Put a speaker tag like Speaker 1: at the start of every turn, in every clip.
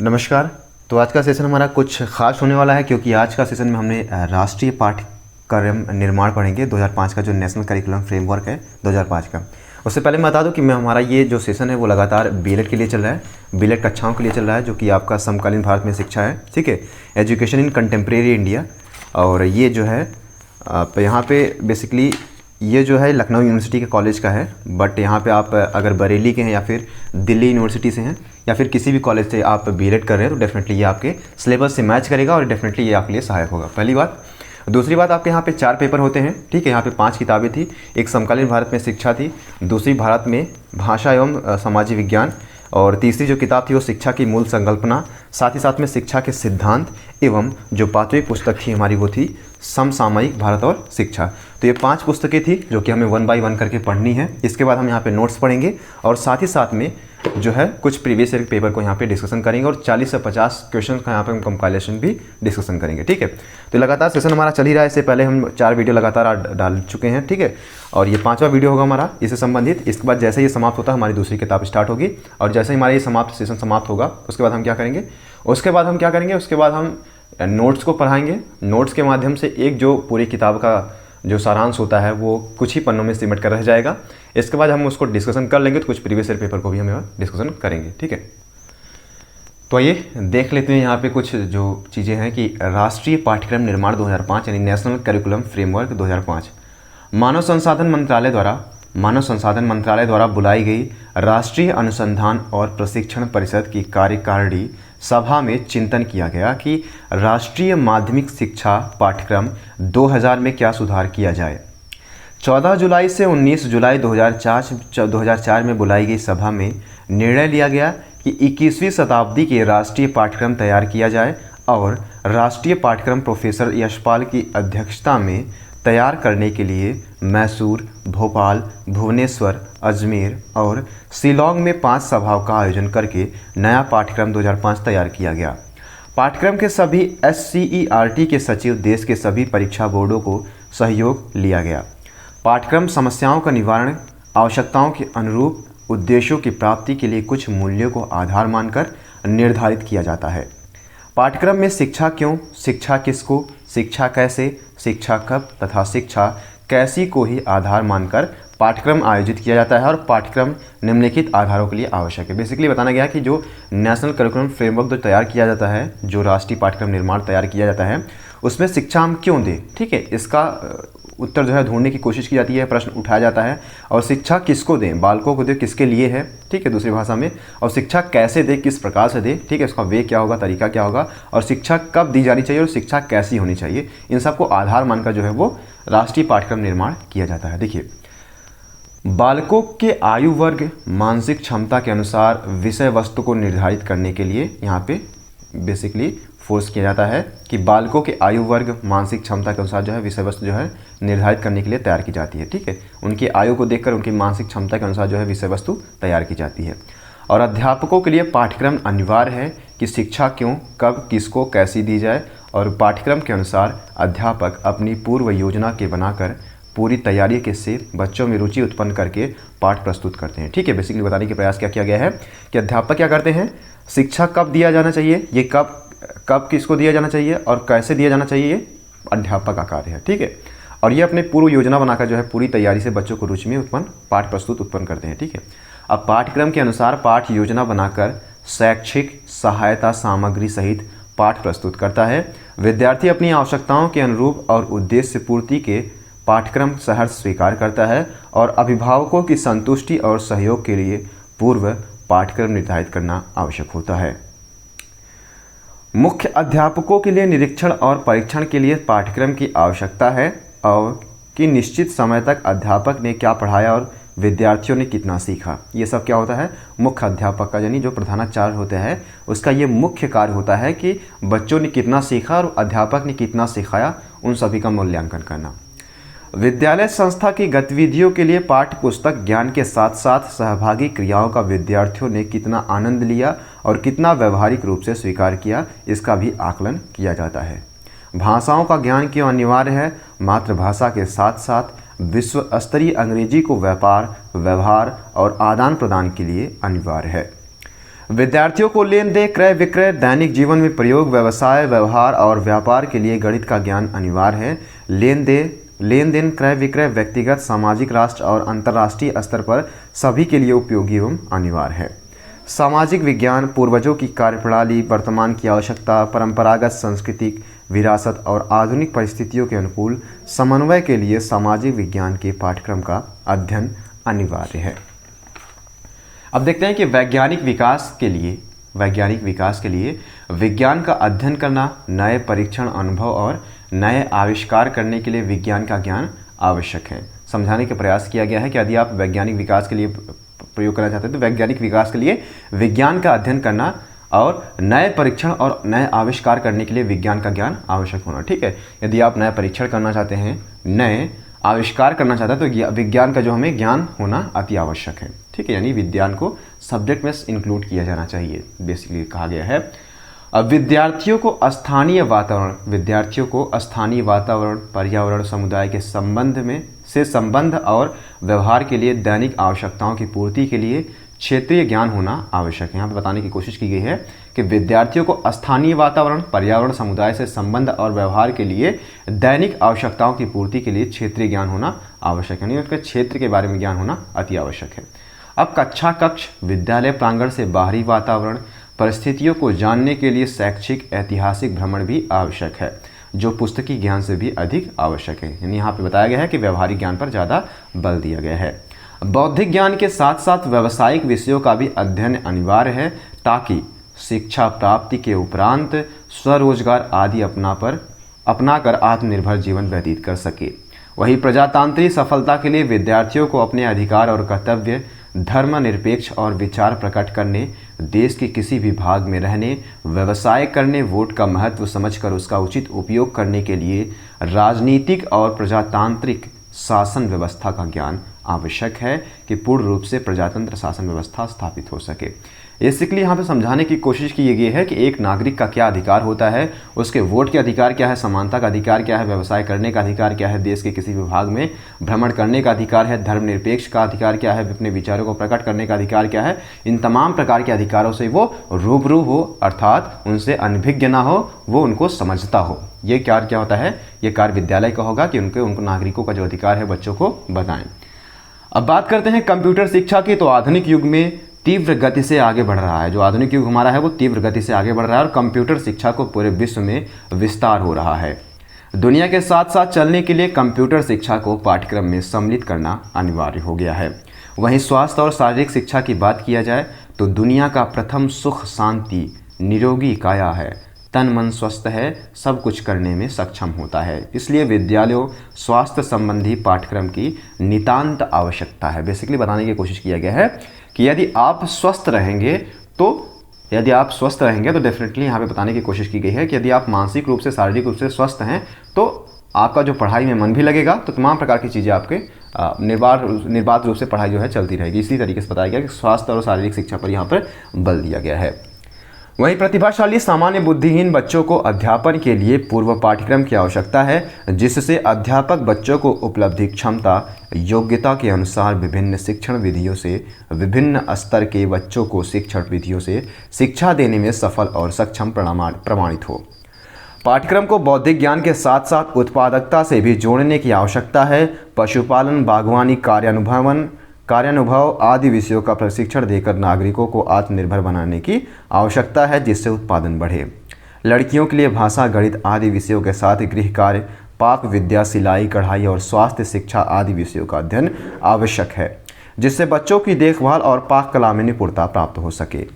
Speaker 1: नमस्कार। तो आज का सेशन हमारा कुछ खास होने वाला है क्योंकि आज का सेशन में हमने राष्ट्रीय पाठ्यक्रम निर्माण पढ़ेंगे 2005 का, जो नेशनल करिकुलम फ्रेमवर्क है 2005 का। उससे पहले मैं बता दूं कि हमारा ये जो सेशन है वो लगातार बीएलएड के लिए चल रहा है, बीएलएड कक्षाओं के लिए चल रहा है, जो कि आपका समकालीन भारत में शिक्षा है, ठीक है, एजुकेशन इन कंटेम्प्रेरी इंडिया। और ये जो है यहाँ पे बेसिकली ये जो है लखनऊ यूनिवर्सिटी के कॉलेज का है, बट यहाँ पे आप अगर बरेली के हैं या फिर दिल्ली यूनिवर्सिटी से हैं या फिर किसी भी कॉलेज से आप बीएड कर रहे हैं तो डेफिनेटली ये आपके सिलेबस से मैच करेगा और डेफिनेटली ये आपके लिए सहायक होगा, पहली बात। दूसरी बात, आपके यहाँ पे 4 पेपर होते हैं, ठीक है। यहाँ पे 5 किताबें थी, एक समकालीन भारत में शिक्षा थी, दूसरी भारत में भाषा एवं सामाजिक विज्ञान, और तीसरी जो किताब थी वो शिक्षा की मूल संकल्पना, साथ ही साथ में शिक्षा के सिद्धांत, एवं जो 5वीं पुस्तक थी हमारी वो थी समसामयिक भारत और शिक्षा। तो ये 5 पुस्तकें थी जो कि हमें 1 बाय 1 करके पढ़नी है। इसके बाद हम यहाँ पे नोट्स पढ़ेंगे और साथ ही साथ में जो है कुछ प्रीवियस ईयर पेपर को यहाँ पे डिस्कशन करेंगे और 40 से 50 क्वेश्चन का यहाँ पे हम कंपाइलेशन भी डिस्कशन करेंगे, ठीक है। तो लगातार सेशन हमारा चल ही रहा है, इससे पहले हम 4 वीडियो लगातार डाल चुके हैं, ठीक है। और ये 5वां वीडियो होगा हमारा इससे संबंधित। इसके बाद जैसे ये समाप्त होता है हमारी दूसरी किताब स्टार्ट होगी, और जैसे ही हमारा ये सेशन समाप्त होगा उसके बाद हम क्या करेंगे, उसके बाद हम नोट्स को पढ़ाएंगे। नोट्स के माध्यम से एक जो पूरी किताब का जो सारांश होता है वो कुछ ही पन्नों में सिमट कर रह जाएगा। इसके बाद हम उसको डिस्कशन कर लेंगे, तो कुछ प्रीवियस ईयर पेपर को भी हम डिस्कशन करेंगे, ठीक है। तो आइए देख लेते हैं यहाँ पे कुछ जो चीज़ें हैं कि राष्ट्रीय पाठ्यक्रम निर्माण 2005 यानी नेशनल करिकुलम फ्रेमवर्क 2005 मानव संसाधन मंत्रालय द्वारा बुलाई गई राष्ट्रीय अनुसंधान और प्रशिक्षण परिषद की कार्यकारिणी सभा में चिंतन किया गया कि राष्ट्रीय माध्यमिक शिक्षा पाठ्यक्रम 2000 में क्या सुधार किया जाए। 14 जुलाई से 19 जुलाई 2004 में बुलाई गई सभा में निर्णय लिया गया कि 21वीं शताब्दी के राष्ट्रीय पाठ्यक्रम तैयार किया जाए और राष्ट्रीय पाठ्यक्रम प्रोफेसर यशपाल की अध्यक्षता में तैयार करने के लिए मैसूर, भोपाल, भुवनेश्वर, अजमेर और शिलोंग में 5 सभाओं का आयोजन करके नया पाठ्यक्रम 2005 तैयार किया गया। पाठ्यक्रम के सभी SCERT के सचिव देश के सभी परीक्षा बोर्डों को सहयोग लिया गया। पाठ्यक्रम समस्याओं का निवारण, आवश्यकताओं के अनुरूप उद्देश्यों की प्राप्ति के लिए कुछ मूल्यों को आधार मानकर निर्धारित किया जाता है। पाठ्यक्रम में शिक्षा क्यों, शिक्षा किसको, शिक्षा कैसे, शिक्षा कब तथा शिक्षा कैसी को ही आधार मानकर पाठ्यक्रम आयोजित किया जाता है, और पाठ्यक्रम निम्नलिखित आधारों के लिए आवश्यक है। बेसिकली बताना गया कि जो नेशनल करिकुलम फ्रेमवर्क जो तैयार किया जाता है, जो राष्ट्रीय पाठ्यक्रम निर्माण तैयार किया जाता है, उसमें शिक्षा हम क्यों दें, ठीक है, इसका उत्तर जो है ढूंढने की कोशिश की जाती है, प्रश्न उठाया जाता है। और शिक्षा किसको दें, बालकों को दें, किसके लिए है, ठीक है, दूसरी भाषा में। और शिक्षा कैसे दें, किस प्रकार से दें, ठीक है, इसका वे क्या होगा, तरीका क्या होगा, और शिक्षा कब दी जानी चाहिए और शिक्षा कैसी होनी चाहिए, इन सबको आधार मानकर जो है वो राष्ट्रीय पाठ्यक्रम निर्माण किया जाता है। देखिए, बालकों के आयु वर्ग, मानसिक क्षमता के अनुसार विषय वस्तु को निर्धारित करने के लिए यहाँ पे बेसिकली फोर्स किया जाता है कि बालकों के आयु वर्ग, मानसिक क्षमता के अनुसार जो है विषय वस्तु जो है निर्धारित करने के लिए तैयार की जाती है, ठीक है। उनकी आयु को देखकर उनकी मानसिक क्षमता के अनुसार जो है विषय वस्तु तैयार की जाती है। और अध्यापकों के लिए पाठ्यक्रम अनिवार्य है कि शिक्षा क्यों, कब, किसको, कैसी दी जाए, और पाठ्यक्रम के अनुसार अध्यापक अपनी पूर्व योजना के बनाकर पूरी तैयारी के से बच्चों में रुचि उत्पन्न करके पाठ प्रस्तुत करते हैं, ठीक है। बेसिकली बताने के प्रयास क्या किया गया है कि अध्यापक क्या करते हैं, शिक्षा कब दिया जाना चाहिए, ये कब किसको दिया जाना चाहिए और कैसे दिया जाना चाहिए, ये अध्यापक का कार्य है, ठीक है। और ये अपने पूर्व योजना बनाकर जो है पूरी तैयारी से बच्चों को रुचि में पाठ प्रस्तुत उत्पन्न करते हैं, ठीक है। अब पाठ्यक्रम के अनुसार पाठ योजना बनाकर शैक्षिक सहायता सामग्री सहित पाठ प्रस्तुत करता है। विद्यार्थी अपनी आवश्यकताओं के अनुरूप और उद्देश्य पूर्ति के पाठ्यक्रम सहर्ष स्वीकार करता है, और अभिभावकों की संतुष्टि और सहयोग के लिए पूर्व पाठ्यक्रम निर्धारित करना आवश्यक होता है। मुख्य अध्यापकों के लिए निरीक्षण और परीक्षण के लिए पाठ्यक्रम की आवश्यकता है, और कि निश्चित समय तक अध्यापक ने क्या पढ़ाया और विद्यार्थियों ने कितना सीखा। ये सब क्या होता है, मुख्य अध्यापक का यानी जो प्रधानाचार्य होता है उसका ये मुख्य कार्य होता है कि बच्चों ने कितना सीखा और अध्यापक ने कितना सिखाया, उन सभी का मूल्यांकन करना। विद्यालय संस्था की गतिविधियों के लिए पाठ्य पुस्तक ज्ञान के साथ साथ सहभागी क्रियाओं का विद्यार्थियों ने कितना आनंद लिया और कितना व्यवहारिक रूप से स्वीकार किया, इसका भी आकलन किया जाता है। भाषाओं का ज्ञान क्यों अनिवार्य है, मातृभाषा के साथ साथ विश्व स्तरीय अंग्रेजी को व्यापार, व्यवहार और आदान प्रदान के लिए अनिवार्य है। विद्यार्थियों को लेन देन क्रय विक्रय दैनिक जीवन में प्रयोग व्यवसाय व्यवहार और व्यापार के लिए गणित का ज्ञान अनिवार्य है। लेन देन क्रय विक्रय व्यक्तिगत सामाजिक राष्ट्र और अंतर्राष्ट्रीय स्तर पर सभी के लिए उपयोगी एवं अनिवार्य है। सामाजिक विज्ञान पूर्वजों की कार्यप्रणाली, वर्तमान की आवश्यकता, परंपरागत सांस्कृतिक विरासत और आधुनिक परिस्थितियों के अनुकूल समन्वय के लिए सामाजिक विज्ञान के पाठ्यक्रम का अध्ययन अनिवार्य है। अब देखते हैं कि वैज्ञानिक विकास के लिए विज्ञान का अध्ययन करना, नए परीक्षण अनुभव और नए आविष्कार करने के लिए विज्ञान का ज्ञान आवश्यक है। समझाने का प्रयास किया गया है कि यदि आप वैज्ञानिक विकास के लिए प्रयोग करना चाहते हैं तो वैज्ञानिक विकास के लिए विज्ञान का अध्ययन करना और नए परीक्षण और नए आविष्कार करने के लिए विज्ञान का ज्ञान आवश्यक होना। ठीक है, यदि आप नए परीक्षण करना चाहते हैं, नए आविष्कार करना चाहते हैं तो विज्ञान का जो हमें ज्ञान होना अति आवश्यक है। ठीक है, यानी विज्ञान को सब्जेक्ट में इंक्लूड किया जाना चाहिए, बेसिकली कहा गया है। अब विद्यार्थियों को स्थानीय वातावरण पर्यावरण समुदाय के संबंध और व्यवहार के लिए दैनिक आवश्यकताओं की पूर्ति के लिए क्षेत्रीय ज्ञान होना आवश्यक है। यहाँ पे बताने की कोशिश की गई है कि विद्यार्थियों को स्थानीय वातावरण पर्यावरण समुदाय से संबंध और व्यवहार के लिए दैनिक आवश्यकताओं की पूर्ति के लिए क्षेत्रीय ज्ञान होना आवश्यक है, यानी उसके क्षेत्र के बारे में ज्ञान होना अति आवश्यक है। अब कक्ष विद्यालय प्रांगण से बाहरी वातावरण परिस्थितियों को जानने के लिए शैक्षिक ऐतिहासिक भ्रमण भी आवश्यक है, जो पुस्तकी ज्ञान से भी अधिक आवश्यक है। यानी यहाँ पे बताया गया है कि व्यवहारिक ज्ञान पर ज़्यादा बल दिया गया है। बौद्धिक ज्ञान के साथ साथ व्यावसायिक विषयों का भी अध्ययन अनिवार्य है, ताकि शिक्षा प्राप्ति के उपरांत स्वरोजगार आदि अपनाकर आत्मनिर्भर जीवन व्यतीत कर सके। वही प्रजातांत्रिक सफलता के लिए विद्यार्थियों को अपने अधिकार और कर्तव्य, धर्मनिरपेक्ष और विचार प्रकट करने, देश के किसी भी भाग में रहने, व्यवसाय करने, वोट का महत्व समझकर उसका उचित उपयोग करने के लिए राजनीतिक और प्रजातांत्रिक शासन व्यवस्था का ज्ञान आवश्यक है कि पूर्ण रूप से प्रजातंत्र शासन व्यवस्था स्थापित हो सके। बेसिकली यहाँ पे समझाने की कोशिश की गई है कि एक नागरिक का क्या अधिकार होता है, उसके वोट के अधिकार क्या है, समानता का अधिकार क्या है, व्यवसाय करने का अधिकार क्या है, देश के किसी विभाग में भ्रमण करने का अधिकार है, धर्मनिरपेक्ष का अधिकार क्या है, अपने विचारों को प्रकट करने का अधिकार क्या है। इन तमाम प्रकार के अधिकारों से वो रूबरू हो, अर्थात उनसे अनभिज्ञ ना हो, वो उनको समझता हो। ये कार्य क्या होता है, ये कार्य विद्यालय का होगा कि उनको नागरिकों का जो अधिकार है बच्चों को बताएं। अब बात करते हैं कंप्यूटर शिक्षा की। तो आधुनिक युग में तीव्र गति से आगे बढ़ रहा है, जो आधुनिक युग हमारा है वो तीव्र गति से आगे बढ़ रहा है और कंप्यूटर शिक्षा को पूरे विश्व में विस्तार हो रहा है। दुनिया के साथ साथ चलने के लिए कंप्यूटर शिक्षा को पाठ्यक्रम में सम्मिलित करना अनिवार्य हो गया है। वहीं स्वास्थ्य और शारीरिक शिक्षा की बात किया जाए तो दुनिया का प्रथम सुख शांति निरोगी काया है, तन मन स्वस्थ है, सब कुछ करने में सक्षम होता है। इसलिए विद्यालयों स्वास्थ्य संबंधी पाठ्यक्रम की नितांत आवश्यकता है। बेसिकली बताने की कोशिश किया गया है कि यदि आप स्वस्थ रहेंगे तो डेफिनेटली यहाँ पे बताने की कोशिश की गई है कि यदि आप मानसिक रूप से शारीरिक रूप से स्वस्थ हैं तो आपका जो पढ़ाई में मन भी लगेगा, तो तमाम प्रकार की चीज़ें आपके निर्बाध रूप से पढ़ाई जो है चलती रहेगी। इसी तरीके से बताया गया कि स्वास्थ्य और शारीरिक शिक्षा पर यहाँ पर बल दिया गया है। वहीं प्रतिभाशाली सामान्य बुद्धिहीन बच्चों को अध्यापन के लिए पूर्व पाठ्यक्रम की आवश्यकता है, जिससे अध्यापक बच्चों को उपलब्धि क्षमता योग्यता के अनुसार विभिन्न शिक्षण विधियों से विभिन्न स्तर के बच्चों को शिक्षण विधियों से शिक्षा देने में सफल और सक्षम प्रमाणित हो। पाठ्यक्रम को बौद्धिक ज्ञान के साथ साथ उत्पादकता से भी जोड़ने की आवश्यकता है। पशुपालन, बागवानी, कार्यानुभव आदि विषयों का प्रशिक्षण देकर नागरिकों को आत्मनिर्भर बनाने की आवश्यकता है, जिससे उत्पादन बढ़े। लड़कियों के लिए भाषा, गणित आदि विषयों के साथ गृह कार्य, पाक विद्या, सिलाई, कढ़ाई और स्वास्थ्य शिक्षा आदि विषयों का अध्ययन आवश्यक है, जिससे बच्चों की देखभाल और पाक कला में निपुणता प्राप्त हो सके।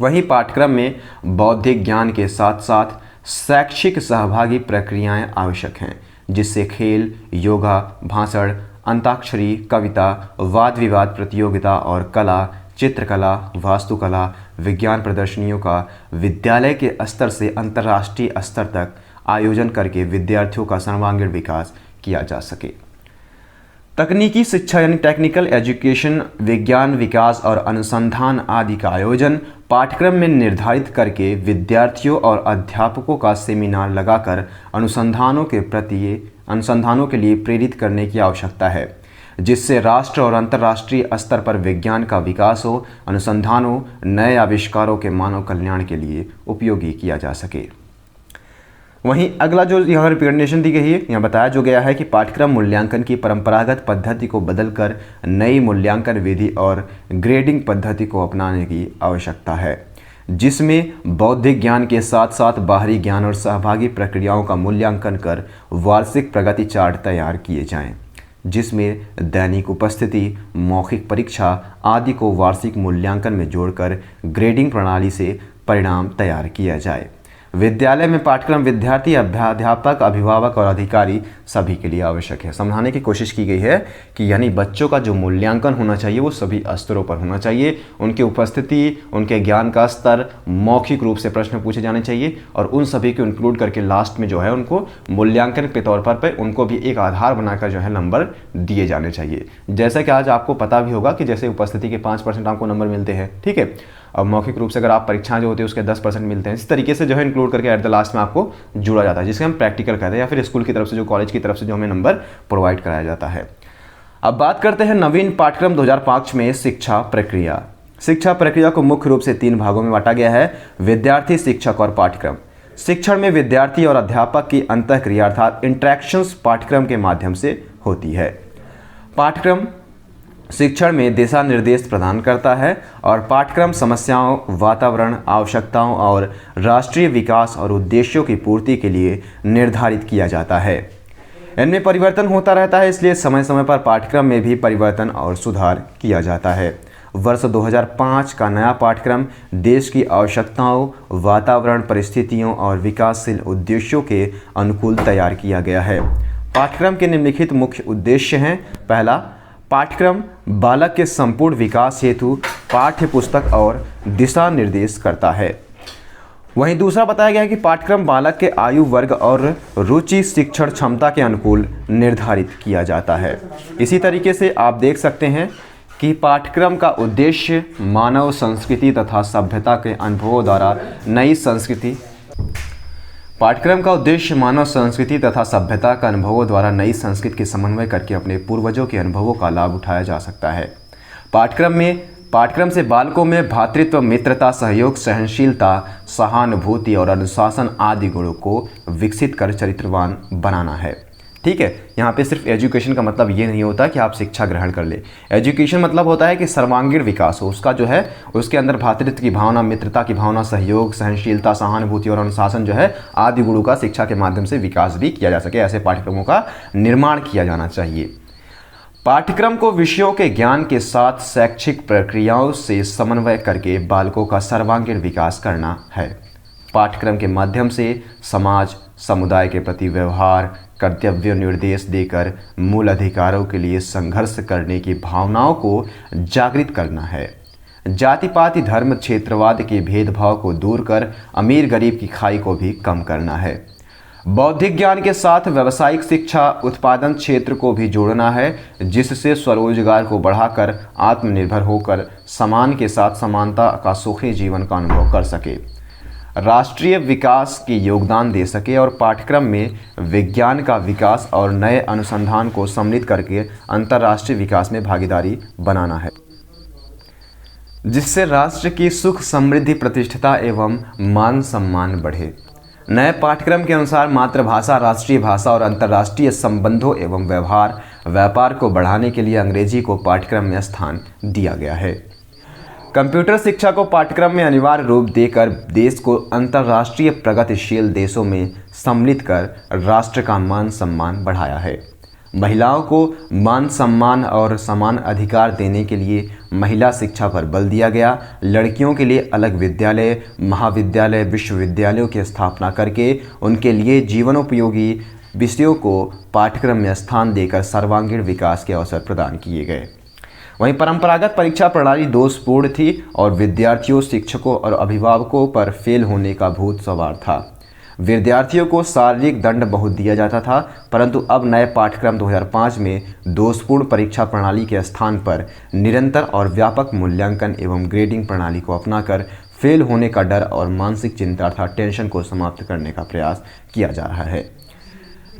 Speaker 1: वहीं पाठ्यक्रम में बौद्धिक ज्ञान के साथ साथ शैक्षिक सहभागी प्रक्रियाएं आवश्यक हैं, जिससे खेल, योगा, भाषण, अंताक्षरी, कविता, वाद विवाद प्रतियोगिता और कला, चित्रकला, वास्तुकला, विज्ञान प्रदर्शनियों का विद्यालय के स्तर से अंतर्राष्ट्रीय स्तर तक आयोजन करके विद्यार्थियों का सर्वांगीण विकास किया जा सके। तकनीकी शिक्षा यानी टेक्निकल एजुकेशन, विज्ञान विकास और अनुसंधान आदि का आयोजन पाठ्यक्रम में निर्धारित करके विद्यार्थियों और अध्यापकों का सेमिनार लगाकर अनुसंधानों के लिए प्रेरित करने की आवश्यकता है। जिससे राष्ट्र और अंतर्राष्ट्रीय स्तर पर विज्ञान का विकास हो, अनुसंधान हो, नए आविष्कारों के मानव कल्याण के लिए उपयोगी किया जा सके। वहीं अगला जो यहाँ रिकमेंडेशन दी गई है, यहाँ बताया जो गया है कि पाठ्यक्रम मूल्यांकन की परंपरागत पद्धति को बदलकर नई मूल्यांकन विधि और ग्रेडिंग पद्धति को अपनाने की आवश्यकता है, जिसमें बौद्धिक ज्ञान के साथ साथ बाहरी ज्ञान और सहभागी प्रक्रियाओं का मूल्यांकन कर वार्षिक प्रगति चार्ट तैयार किए जाएं, जिसमें दैनिक उपस्थिति, मौखिक परीक्षा आदि को वार्षिक मूल्यांकन में जोड़कर ग्रेडिंग प्रणाली से परिणाम तैयार किया जाए। विद्यालय में पाठ्यक्रम विद्यार्थी, अध्यापक, अभिभावक और अधिकारी सभी के लिए आवश्यक है। समझाने की कोशिश की गई है कि यानी बच्चों का जो मूल्यांकन होना चाहिए वो सभी स्तरों पर होना चाहिए। उनकी उपस्थिति, उनके ज्ञान का स्तर, मौखिक रूप से प्रश्न पूछे जाने चाहिए और उन सभी को इंक्लूड करके लास्ट में जो है उनको मूल्यांकन के तौर पर उनको भी एक आधार बनाकर जो है नंबर दिए जाने चाहिए। जैसा कि आज आपको पता भी होगा कि जैसे उपस्थिति के 5% आपको नंबर मिलते हैं, ठीक है, और मौखिक रूप से अगर आप परीक्षाएं जो होती है उसके 10% मिलते हैं। इस तरीके से जो है इंक्लूड करके एट द लास्ट में आपको जुड़ा जाता है, जिसे हम प्रैक्टिकल कहते हैं या फिर स्कूल की तरफ से, जो कॉलेज की तरफ से जो हमें नंबर प्रोवाइड कराया जाता है। अब बात करते हैं नवीन पाठ्यक्रम 2005 में शिक्षा प्रक्रिया। शिक्षा प्रक्रिया को मुख्य रूप से 3 भागों में बांटा गया है: विद्यार्थी, शिक्षक और पाठ्यक्रम। शिक्षण में विद्यार्थी और अध्यापक की अंतःक्रिया अर्थात इंटरेक्शंस पाठ्यक्रम के माध्यम से होती है। पाठ्यक्रम शिक्षण में दिशा निर्देश प्रदान करता है और पाठ्यक्रम समस्याओं, वातावरण, आवश्यकताओं और राष्ट्रीय विकास और उद्देश्यों की पूर्ति के लिए निर्धारित किया जाता है। इनमें परिवर्तन होता रहता है, इसलिए समय समय पर पाठ्यक्रम में भी परिवर्तन और सुधार किया जाता है। वर्ष 2005 का नया पाठ्यक्रम देश की आवश्यकताओं, वातावरण, परिस्थितियों और विकासशील उद्देश्यों के अनुकूल तैयार किया गया है। पाठ्यक्रम के निम्नलिखित मुख्य उद्देश्य हैं। पहला, पाठ्यक्रम बालक के संपूर्ण विकास हेतु पाठ्य पुस्तक और दिशा निर्देश करता है। वहीं दूसरा बताया गया है कि पाठ्यक्रम बालक के आयु वर्ग और रुचि, शिक्षण क्षमता के अनुकूल निर्धारित किया जाता है। इसी तरीके से आप देख सकते हैं कि पाठ्यक्रम का उद्देश्य मानव संस्कृति तथा सभ्यता के अनुभवों द्वारा नई संस्कृति पाठ्यक्रम का उद्देश्य मानव संस्कृति तथा सभ्यता का अनुभवों द्वारा नई संस्कृति के समन्वय करके अपने पूर्वजों के अनुभवों का लाभ उठाया जा सकता है। पाठ्यक्रम से बालकों में भ्रातृत्व, मित्रता, सहयोग, सहनशीलता, सहानुभूति और अनुशासन आदि गुणों को विकसित कर चरित्रवान बनाना है। ठीक है, यहाँ पे सिर्फ एजुकेशन का मतलब ये नहीं होता कि आप शिक्षा ग्रहण कर ले। एजुकेशन मतलब होता है कि सर्वांगीण विकास हो उसका, जो है उसके अंदर भ्रातृत्व की भावना, मित्रता की भावना, सहयोग, सहनशीलता, सहानुभूति और अनुशासन जो है आदि गुणों का शिक्षा के माध्यम से विकास भी किया जा सके। ऐसे पाठ्यक्रमों का निर्माण किया जाना चाहिए। पाठ्यक्रम को विषयों के ज्ञान के साथ शैक्षिक प्रक्रियाओं से समन्वय करके बालकों का सर्वांगीण विकास करना है। पाठ्यक्रम के माध्यम से समाज, समुदाय के प्रति व्यवहार, कर्तव्य निर्देश देकर मूल अधिकारों के लिए संघर्ष करने की भावनाओं को जागृत करना है। जाति पाति, धर्म, क्षेत्रवाद के भेदभाव को दूर कर अमीर गरीब की खाई को भी कम करना है। बौद्धिक ज्ञान के साथ व्यावसायिक शिक्षा, उत्पादन क्षेत्र को भी जोड़ना है, जिससे स्वरोजगार को बढ़ाकर आत्मनिर्भर होकर समान के साथ समानता का सुखी जीवन का अनुभव कर सके, राष्ट्रीय विकास की योगदान दे सके और पाठ्यक्रम में विज्ञान का विकास और नए अनुसंधान को सम्मिलित करके अंतर्राष्ट्रीय विकास में भागीदारी बनाना है, जिससे राष्ट्र की सुख, समृद्धि, प्रतिष्ठा एवं मान सम्मान बढ़े। नए पाठ्यक्रम के अनुसार मातृभाषा, राष्ट्रीय भाषा और अंतर्राष्ट्रीय संबंधों एवं व्यापार को बढ़ाने के लिए अंग्रेजी को पाठ्यक्रम में स्थान दिया गया है। कंप्यूटर शिक्षा को पाठ्यक्रम में अनिवार्य रूप देकर देश को अंतर्राष्ट्रीय प्रगतिशील देशों में सम्मिलित कर राष्ट्र का मान सम्मान बढ़ाया है। महिलाओं को मान सम्मान और समान अधिकार देने के लिए महिला शिक्षा पर बल दिया गया। लड़कियों के लिए अलग विद्यालय, महाविद्यालय, विश्वविद्यालयों की स्थापना करके उनके लिए जीवनोपयोगी विषयों को पाठ्यक्रम में स्थान देकर सर्वांगीण विकास के अवसर प्रदान किए गए। वहीं परंपरागत परीक्षा प्रणाली दोषपूर्ण थी और विद्यार्थियों, शिक्षकों और अभिभावकों पर फेल होने का भूत सवार था। विद्यार्थियों को शारीरिक दंड बहुत दिया जाता था, परंतु अब नए पाठ्यक्रम 2005 में दोषपूर्ण परीक्षा प्रणाली के स्थान पर निरंतर और व्यापक मूल्यांकन एवं ग्रेडिंग प्रणाली को अपनाकर फेल होने का डर और मानसिक चिंता अर्थात टेंशन को समाप्त करने का प्रयास किया जा रहा है।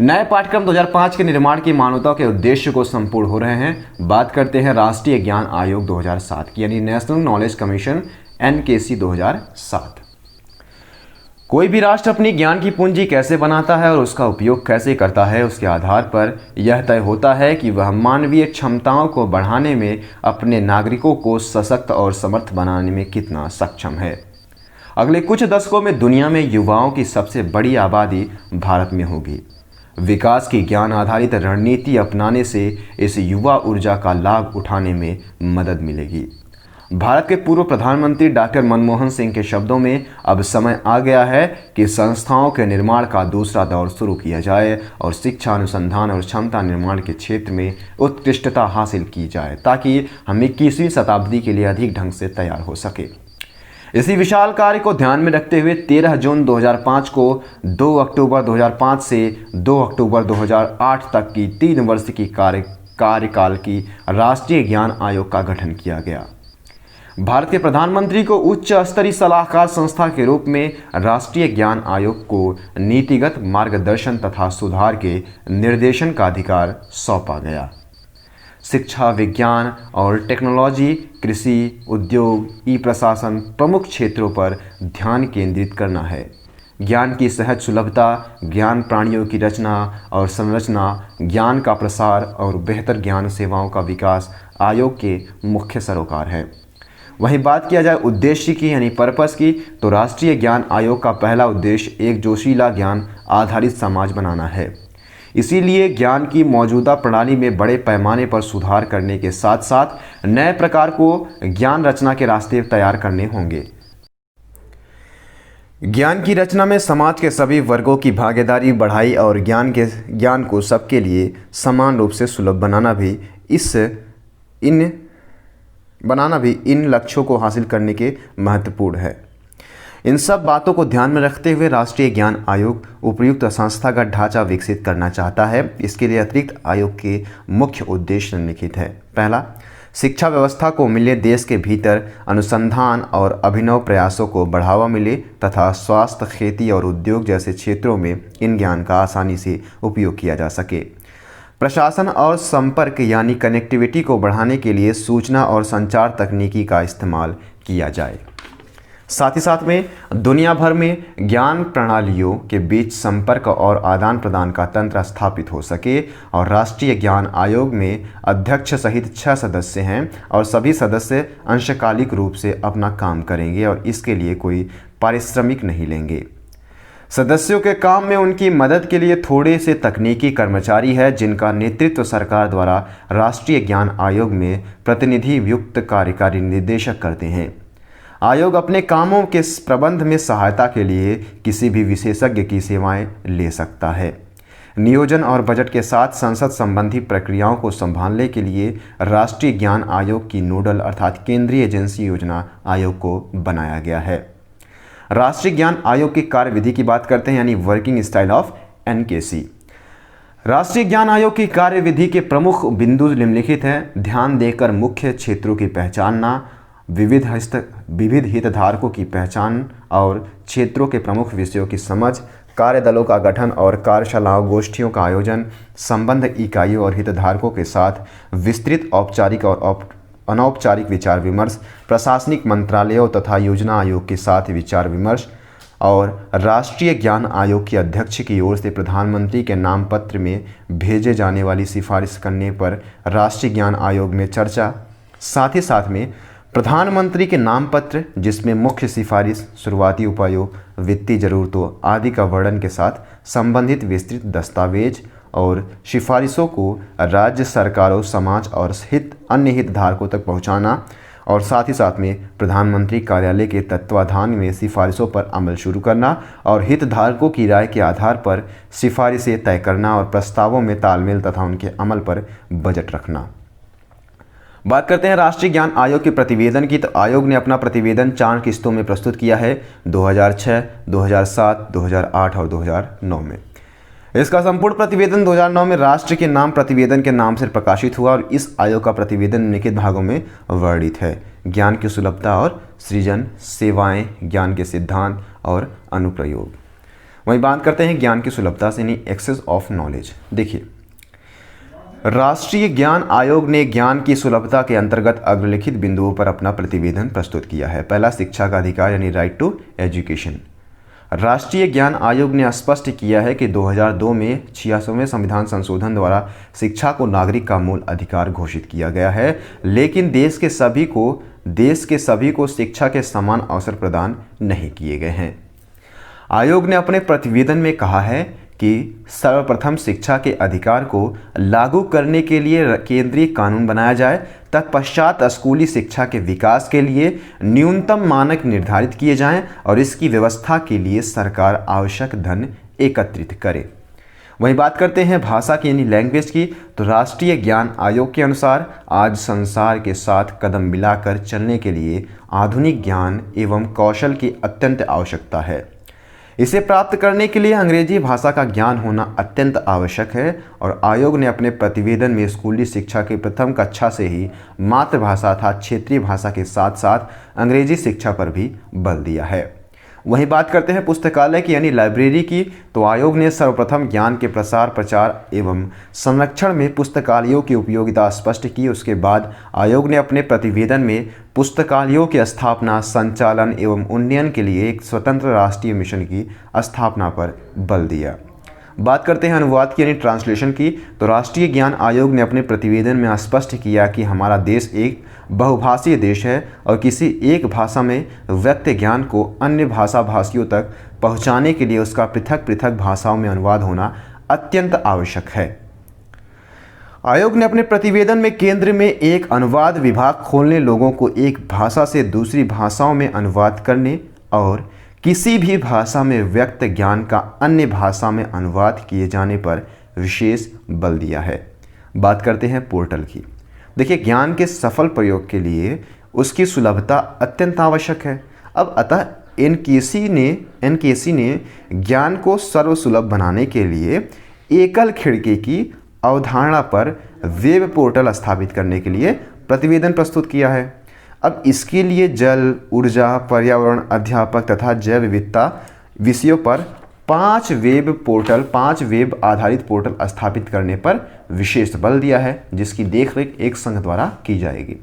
Speaker 1: नए पाठ्यक्रम 2005 के निर्माण की मानवता के उद्देश्य को संपूर्ण हो रहे हैं। बात करते हैं राष्ट्रीय ज्ञान आयोग 2007 की, यानी नेशनल नॉलेज कमीशन NKC 2007। कोई भी राष्ट्र अपनी ज्ञान की पूंजी कैसे बनाता है और उसका उपयोग कैसे करता है, उसके आधार पर यह तय होता है कि वह मानवीय क्षमताओं को बढ़ाने में अपने नागरिकों को सशक्त और समर्थ बनाने में कितना सक्षम है। अगले कुछ दशकों में दुनिया में युवाओं की सबसे बड़ी आबादी भारत में होगी। विकास की ज्ञान आधारित रणनीति अपनाने से इस युवा ऊर्जा का लाभ उठाने में मदद मिलेगी। भारत के पूर्व प्रधानमंत्री डॉक्टर मनमोहन सिंह के शब्दों में, अब समय आ गया है कि संस्थाओं के निर्माण का दूसरा दौर शुरू किया जाए और शिक्षा, अनुसंधान और क्षमता निर्माण के क्षेत्र में उत्कृष्टता हासिल की जाए, ताकि हम 21वीं शताब्दी के लिए अधिक ढंग से तैयार हो सके। इसी विशाल कार्य को ध्यान में रखते हुए 13 जून 2005 को 2 अक्टूबर 2005 से 2 अक्टूबर 2008 तक की 3 वर्ष की कार्यकाल की राष्ट्रीय ज्ञान आयोग का गठन किया गया। भारत के प्रधानमंत्री को उच्च स्तरीय सलाहकार संस्था के रूप में राष्ट्रीय ज्ञान आयोग को नीतिगत मार्गदर्शन तथा सुधार के निर्देशन का अधिकार सौंपा गया। शिक्षा, विज्ञान और टेक्नोलॉजी, कृषि, उद्योग, ई-प्रशासन प्रमुख क्षेत्रों पर ध्यान केंद्रित करना है। ज्ञान की सहज सुलभता, ज्ञान प्राणियों की रचना और संरचना, ज्ञान का प्रसार और बेहतर ज्ञान सेवाओं का विकास आयोग के मुख्य सरोकार हैं। वहीं बात किया जाए उद्देश्य की, यानी पर्पस की, तो राष्ट्रीय ज्ञान आयोग का पहला उद्देश्य एक जोशीला ज्ञान आधारित समाज बनाना है। इसीलिए ज्ञान की मौजूदा प्रणाली में बड़े पैमाने पर सुधार करने के साथ साथ नए प्रकार को ज्ञान रचना के रास्ते तैयार करने होंगे। ज्ञान की रचना में समाज के सभी वर्गों की भागीदारी बढ़ाई और ज्ञान को सबके लिए समान रूप से सुलभ बनाना भी इन लक्ष्यों को हासिल करने के महत्वपूर्ण है। इन सब बातों को ध्यान में रखते हुए राष्ट्रीय ज्ञान आयोग उपयुक्त संस्थागत ढांचा विकसित करना चाहता है। इसके लिए अतिरिक्त आयोग के मुख्य उद्देश्य निम्नलिखित है। पहला, शिक्षा व्यवस्था को मिले देश के भीतर अनुसंधान और अभिनव प्रयासों को बढ़ावा मिले तथा स्वास्थ्य, खेती और उद्योग जैसे क्षेत्रों में इन ज्ञान का आसानी से उपयोग किया जा सके। प्रशासन और संपर्क यानी कनेक्टिविटी को बढ़ाने के लिए सूचना और संचार तकनीकी का इस्तेमाल किया जाए। साथ ही साथ में दुनिया भर में ज्ञान प्रणालियों के बीच संपर्क और आदान प्रदान का तंत्र स्थापित हो सके। और राष्ट्रीय ज्ञान आयोग में अध्यक्ष सहित 6 सदस्य हैं और सभी सदस्य अंशकालिक रूप से अपना काम करेंगे और इसके लिए कोई पारिश्रमिक नहीं लेंगे। सदस्यों के काम में उनकी मदद के लिए थोड़े से तकनीकी कर्मचारी है, जिनका नेतृत्व सरकार द्वारा राष्ट्रीय ज्ञान आयोग में प्रतिनिधि युक्त कार्यकारी निदेशक करते हैं। आयोग अपने कामों के प्रबंध में सहायता के लिए किसी भी विशेषज्ञ की सेवाएं ले सकता है। नियोजन और बजट के साथ संसद संबंधी प्रक्रियाओं को संभालने के लिए राष्ट्रीय ज्ञान आयोग की नोडल अर्थात केंद्रीय एजेंसी योजना आयोग को बनाया गया है। राष्ट्रीय ज्ञान आयोग की कार्यविधि की बात करते हैं, यानी वर्किंग स्टाइल ऑफ NKC। राष्ट्रीय ज्ञान आयोग की कार्यविधि के प्रमुख बिंदु निम्नलिखित हैं। ध्यान देकर मुख्य क्षेत्रों की पहचानना, विविध हितधारकों की पहचान और क्षेत्रों के प्रमुख विषयों की समझ, कार्यदलों का गठन और कार्यशालाओं, गोष्ठियों का आयोजन, संबंध इकाइयों और हितधारकों के साथ विस्तृत औपचारिक और अनौपचारिक विचार विमर्श, प्रशासनिक मंत्रालयों तथा योजना आयोग के साथ विचार विमर्श और राष्ट्रीय ज्ञान आयोग के अध्यक्ष की ओर से प्रधानमंत्री के नाम पत्र में भेजे जाने वाली सिफारिश करने पर राष्ट्रीय ज्ञान आयोग में चर्चा। साथ ही साथ में प्रधानमंत्री के नाम पत्र, जिसमें मुख्य सिफारिश, शुरुआती उपायों, वित्तीय जरूरतों आदि का वर्णन के साथ संबंधित विस्तृत दस्तावेज और सिफारिशों को राज्य सरकारों, समाज और अन्य हितधारकों तक पहुंचाना। और साथ ही साथ में प्रधानमंत्री कार्यालय के तत्वाधान में सिफारिशों पर अमल शुरू करना और हितधारकों की राय के आधार पर सिफारिशें तय करना और प्रस्तावों में तालमेल तथा उनके अमल पर बजट रखना। बात करते हैं राष्ट्रीय ज्ञान आयोग के प्रतिवेदन की, तो आयोग ने अपना प्रतिवेदन 4 किस्तों में प्रस्तुत किया है, 2006, 2007, 2008 और 2009 में। इसका संपूर्ण प्रतिवेदन 2009 में राष्ट्र के नाम प्रतिवेदन के नाम से प्रकाशित हुआ और इस आयोग का प्रतिवेदन निम्नलिखित भागों में वर्णित है। ज्ञान की सुलभता और सृजन, सेवाएं, ज्ञान के सिद्धांत और अनुप्रयोग। वहीं बात करते हैं ज्ञान की सुलभता से, यानी एक्सेस ऑफ नॉलेज। देखिए, राष्ट्रीय ज्ञान आयोग ने ज्ञान की सुलभता के अंतर्गत अग्रलिखित बिंदुओं पर अपना प्रतिवेदन प्रस्तुत किया है। पहला, शिक्षा का अधिकार यानी राइट टू एजुकेशन। राष्ट्रीय ज्ञान आयोग ने स्पष्ट किया है कि 2002 में 86वें संविधान संशोधन द्वारा शिक्षा को नागरिक का मूल अधिकार घोषित किया गया है, लेकिन देश के सभी को शिक्षा के समान अवसर प्रदान नहीं किए गए हैं। आयोग ने अपने प्रतिवेदन में कहा है कि सर्वप्रथम शिक्षा के अधिकार को लागू करने के लिए केंद्रीय कानून बनाया जाए, तत्पश्चात स्कूली शिक्षा के विकास के लिए न्यूनतम मानक निर्धारित किए जाएं और इसकी व्यवस्था के लिए सरकार आवश्यक धन एकत्रित करे। वहीं बात करते हैं भाषा की यानी लैंग्वेज की, तो राष्ट्रीय ज्ञान आयोग के अनुसार आज संसार के साथ कदम मिलाकर चलने के लिए आधुनिक ज्ञान एवं कौशल की अत्यंत आवश्यकता है। इसे प्राप्त करने के लिए अंग्रेजी भाषा का ज्ञान होना अत्यंत आवश्यक है और आयोग ने अपने प्रतिवेदन में स्कूली शिक्षा की प्रथम कक्षा से ही मातृभाषा अर्थात क्षेत्रीय भाषा के साथ साथ अंग्रेजी शिक्षा पर भी बल दिया है। वहीं बात करते हैं पुस्तकालय की यानी लाइब्रेरी की, तो आयोग ने सर्वप्रथम ज्ञान के प्रसार प्रचार एवं संरक्षण में पुस्तकालयों की उपयोगिता स्पष्ट की। उसके बाद आयोग ने अपने प्रतिवेदन में पुस्तकालयों की स्थापना, संचालन एवं उन्नयन के लिए एक स्वतंत्र राष्ट्रीय मिशन की स्थापना पर बल दिया। बात करते हैं अनुवाद की यानी ट्रांसलेशन की, तो राष्ट्रीय ज्ञान आयोग ने अपने प्रतिवेदन में स्पष्ट किया कि हमारा देश एक बहुभाषीय देश है और किसी एक भाषा में व्यक्त ज्ञान को अन्य भाषियों तक पहुंचाने के लिए उसका पृथक पृथक भाषाओं में अनुवाद होना अत्यंत आवश्यक है। आयोग ने अपने प्रतिवेदन में केंद्र में एक अनुवाद विभाग खोलने, लोगों को एक भाषा से दूसरी भाषाओं में अनुवाद करने और किसी भी भाषा में व्यक्त ज्ञान का अन्य भाषा में अनुवाद किए जाने पर विशेष बल दिया है। बात करते हैं पोर्टल की। देखिए, ज्ञान के सफल प्रयोग के लिए उसकी सुलभता अत्यंत आवश्यक है। अब अतः एनकेसी ने ज्ञान को सर्वसुलभ बनाने के लिए एकल खिड़की की अवधारणा पर वेब पोर्टल स्थापित करने के लिए प्रतिवेदन प्रस्तुत किया है। अब इसके लिए जल, ऊर्जा, पर्यावरण, अध्यापक तथा जैव विविधता विषयों पर 5 वेब आधारित पोर्टल स्थापित करने पर विशेष बल दिया है, जिसकी देखरेख एक संघ द्वारा की जाएगी।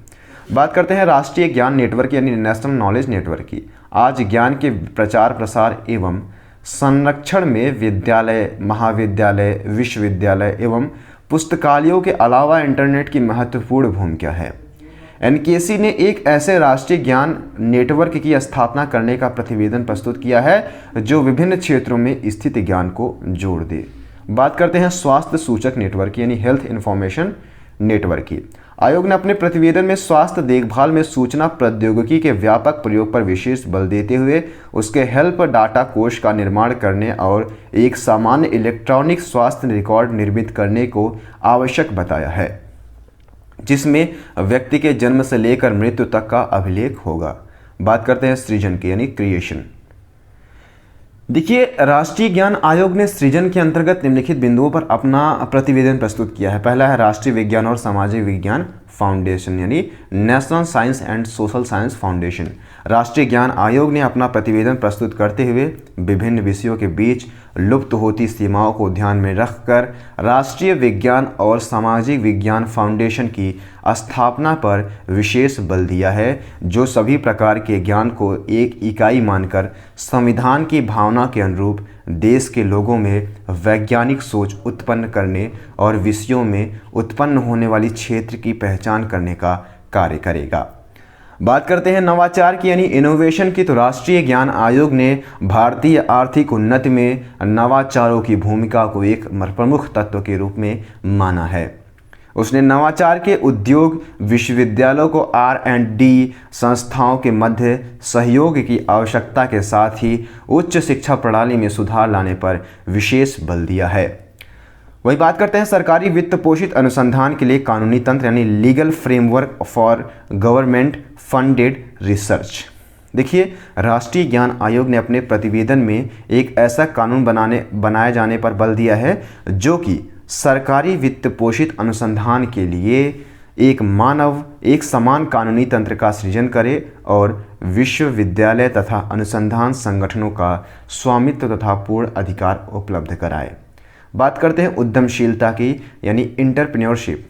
Speaker 1: बात करते हैं राष्ट्रीय ज्ञान नेटवर्क यानी नेशनल नॉलेज नेटवर्क की। आज ज्ञान के प्रचार प्रसार एवं संरक्षण में विद्यालय, महाविद्यालय, विश्वविद्यालय एवं पुस्तकालयों के अलावा इंटरनेट की महत्वपूर्ण भूमिका है। एनकेसी ने एक ऐसे राष्ट्रीय ज्ञान नेटवर्क की स्थापना करने का प्रतिवेदन प्रस्तुत किया है जो विभिन्न क्षेत्रों में स्थित ज्ञान को जोड़ दे। बात करते हैं स्वास्थ्य सूचक नेटवर्क यानी हेल्थ इंफॉर्मेशन नेटवर्क की। आयोग ने अपने प्रतिवेदन में स्वास्थ्य देखभाल में सूचना प्रौद्योगिकी के व्यापक प्रयोग पर विशेष बल देते हुए उसके हेल्प डाटा कोष का निर्माण करने और एक सामान्य इलेक्ट्रॉनिक स्वास्थ्य रिकॉर्ड निर्मित करने को आवश्यक बताया है, जिसमें व्यक्ति के जन्म से लेकर मृत्यु तक का अभिलेख होगा। बात करते हैं सृजन की यानी क्रिएशन। देखिए, राष्ट्रीय ज्ञान आयोग ने सृजन के अंतर्गत निम्नलिखित बिंदुओं पर अपना प्रतिवेदन प्रस्तुत किया है। पहला है राष्ट्रीय विज्ञान और सामाजिक विज्ञान फाउंडेशन यानी national science and social science foundation. राष्ट्रीय ज्ञान आयोग ने अपना प्रतिवेदन प्रस्तुत करते हुए विभिन्न विषयों के बीच लुप्त होती सीमाओं को ध्यान में रखकर राष्ट्रीय विज्ञान और सामाजिक विज्ञान फाउंडेशन की स्थापना पर विशेष बल दिया है, जो सभी प्रकार के ज्ञान को एक इकाई मानकर संविधान की भावना के अनुरूप देश के लोगों में वैज्ञानिक सोच उत्पन्न करने और विषयों में उत्पन्न होने वाली क्षेत्र की पहचान करने का कार्य करेगा। बात करते हैं नवाचार की यानी इनोवेशन की, तो राष्ट्रीय ज्ञान आयोग ने भारतीय आर्थिक उन्नति में नवाचारों की भूमिका को एक प्रमुख तत्व के रूप में माना है। उसने नवाचार के उद्योग, विश्वविद्यालयों को R&D संस्थाओं के मध्य सहयोग की आवश्यकता के साथ ही उच्च शिक्षा प्रणाली में सुधार लाने पर विशेष बल दिया है। वही बात करते हैं सरकारी वित्त पोषित अनुसंधान के लिए कानूनी तंत्र यानी legal framework for government funded research. देखिए, राष्ट्रीय ज्ञान आयोग ने अपने प्रतिवेदन में एक ऐसा कानून बनाए जाने पर बल दिया है जो कि सरकारी वित्त पोषित अनुसंधान के लिए एक समान कानूनी तंत्र का सृजन करे और विश्वविद्यालय तथा अनुसंधान संगठनों का स्वामित्व तथा पूर्ण अधिकार उपलब्ध कराए। बात करते हैं उद्यमशीलता की, यानी एंटरप्रेन्योरशिप।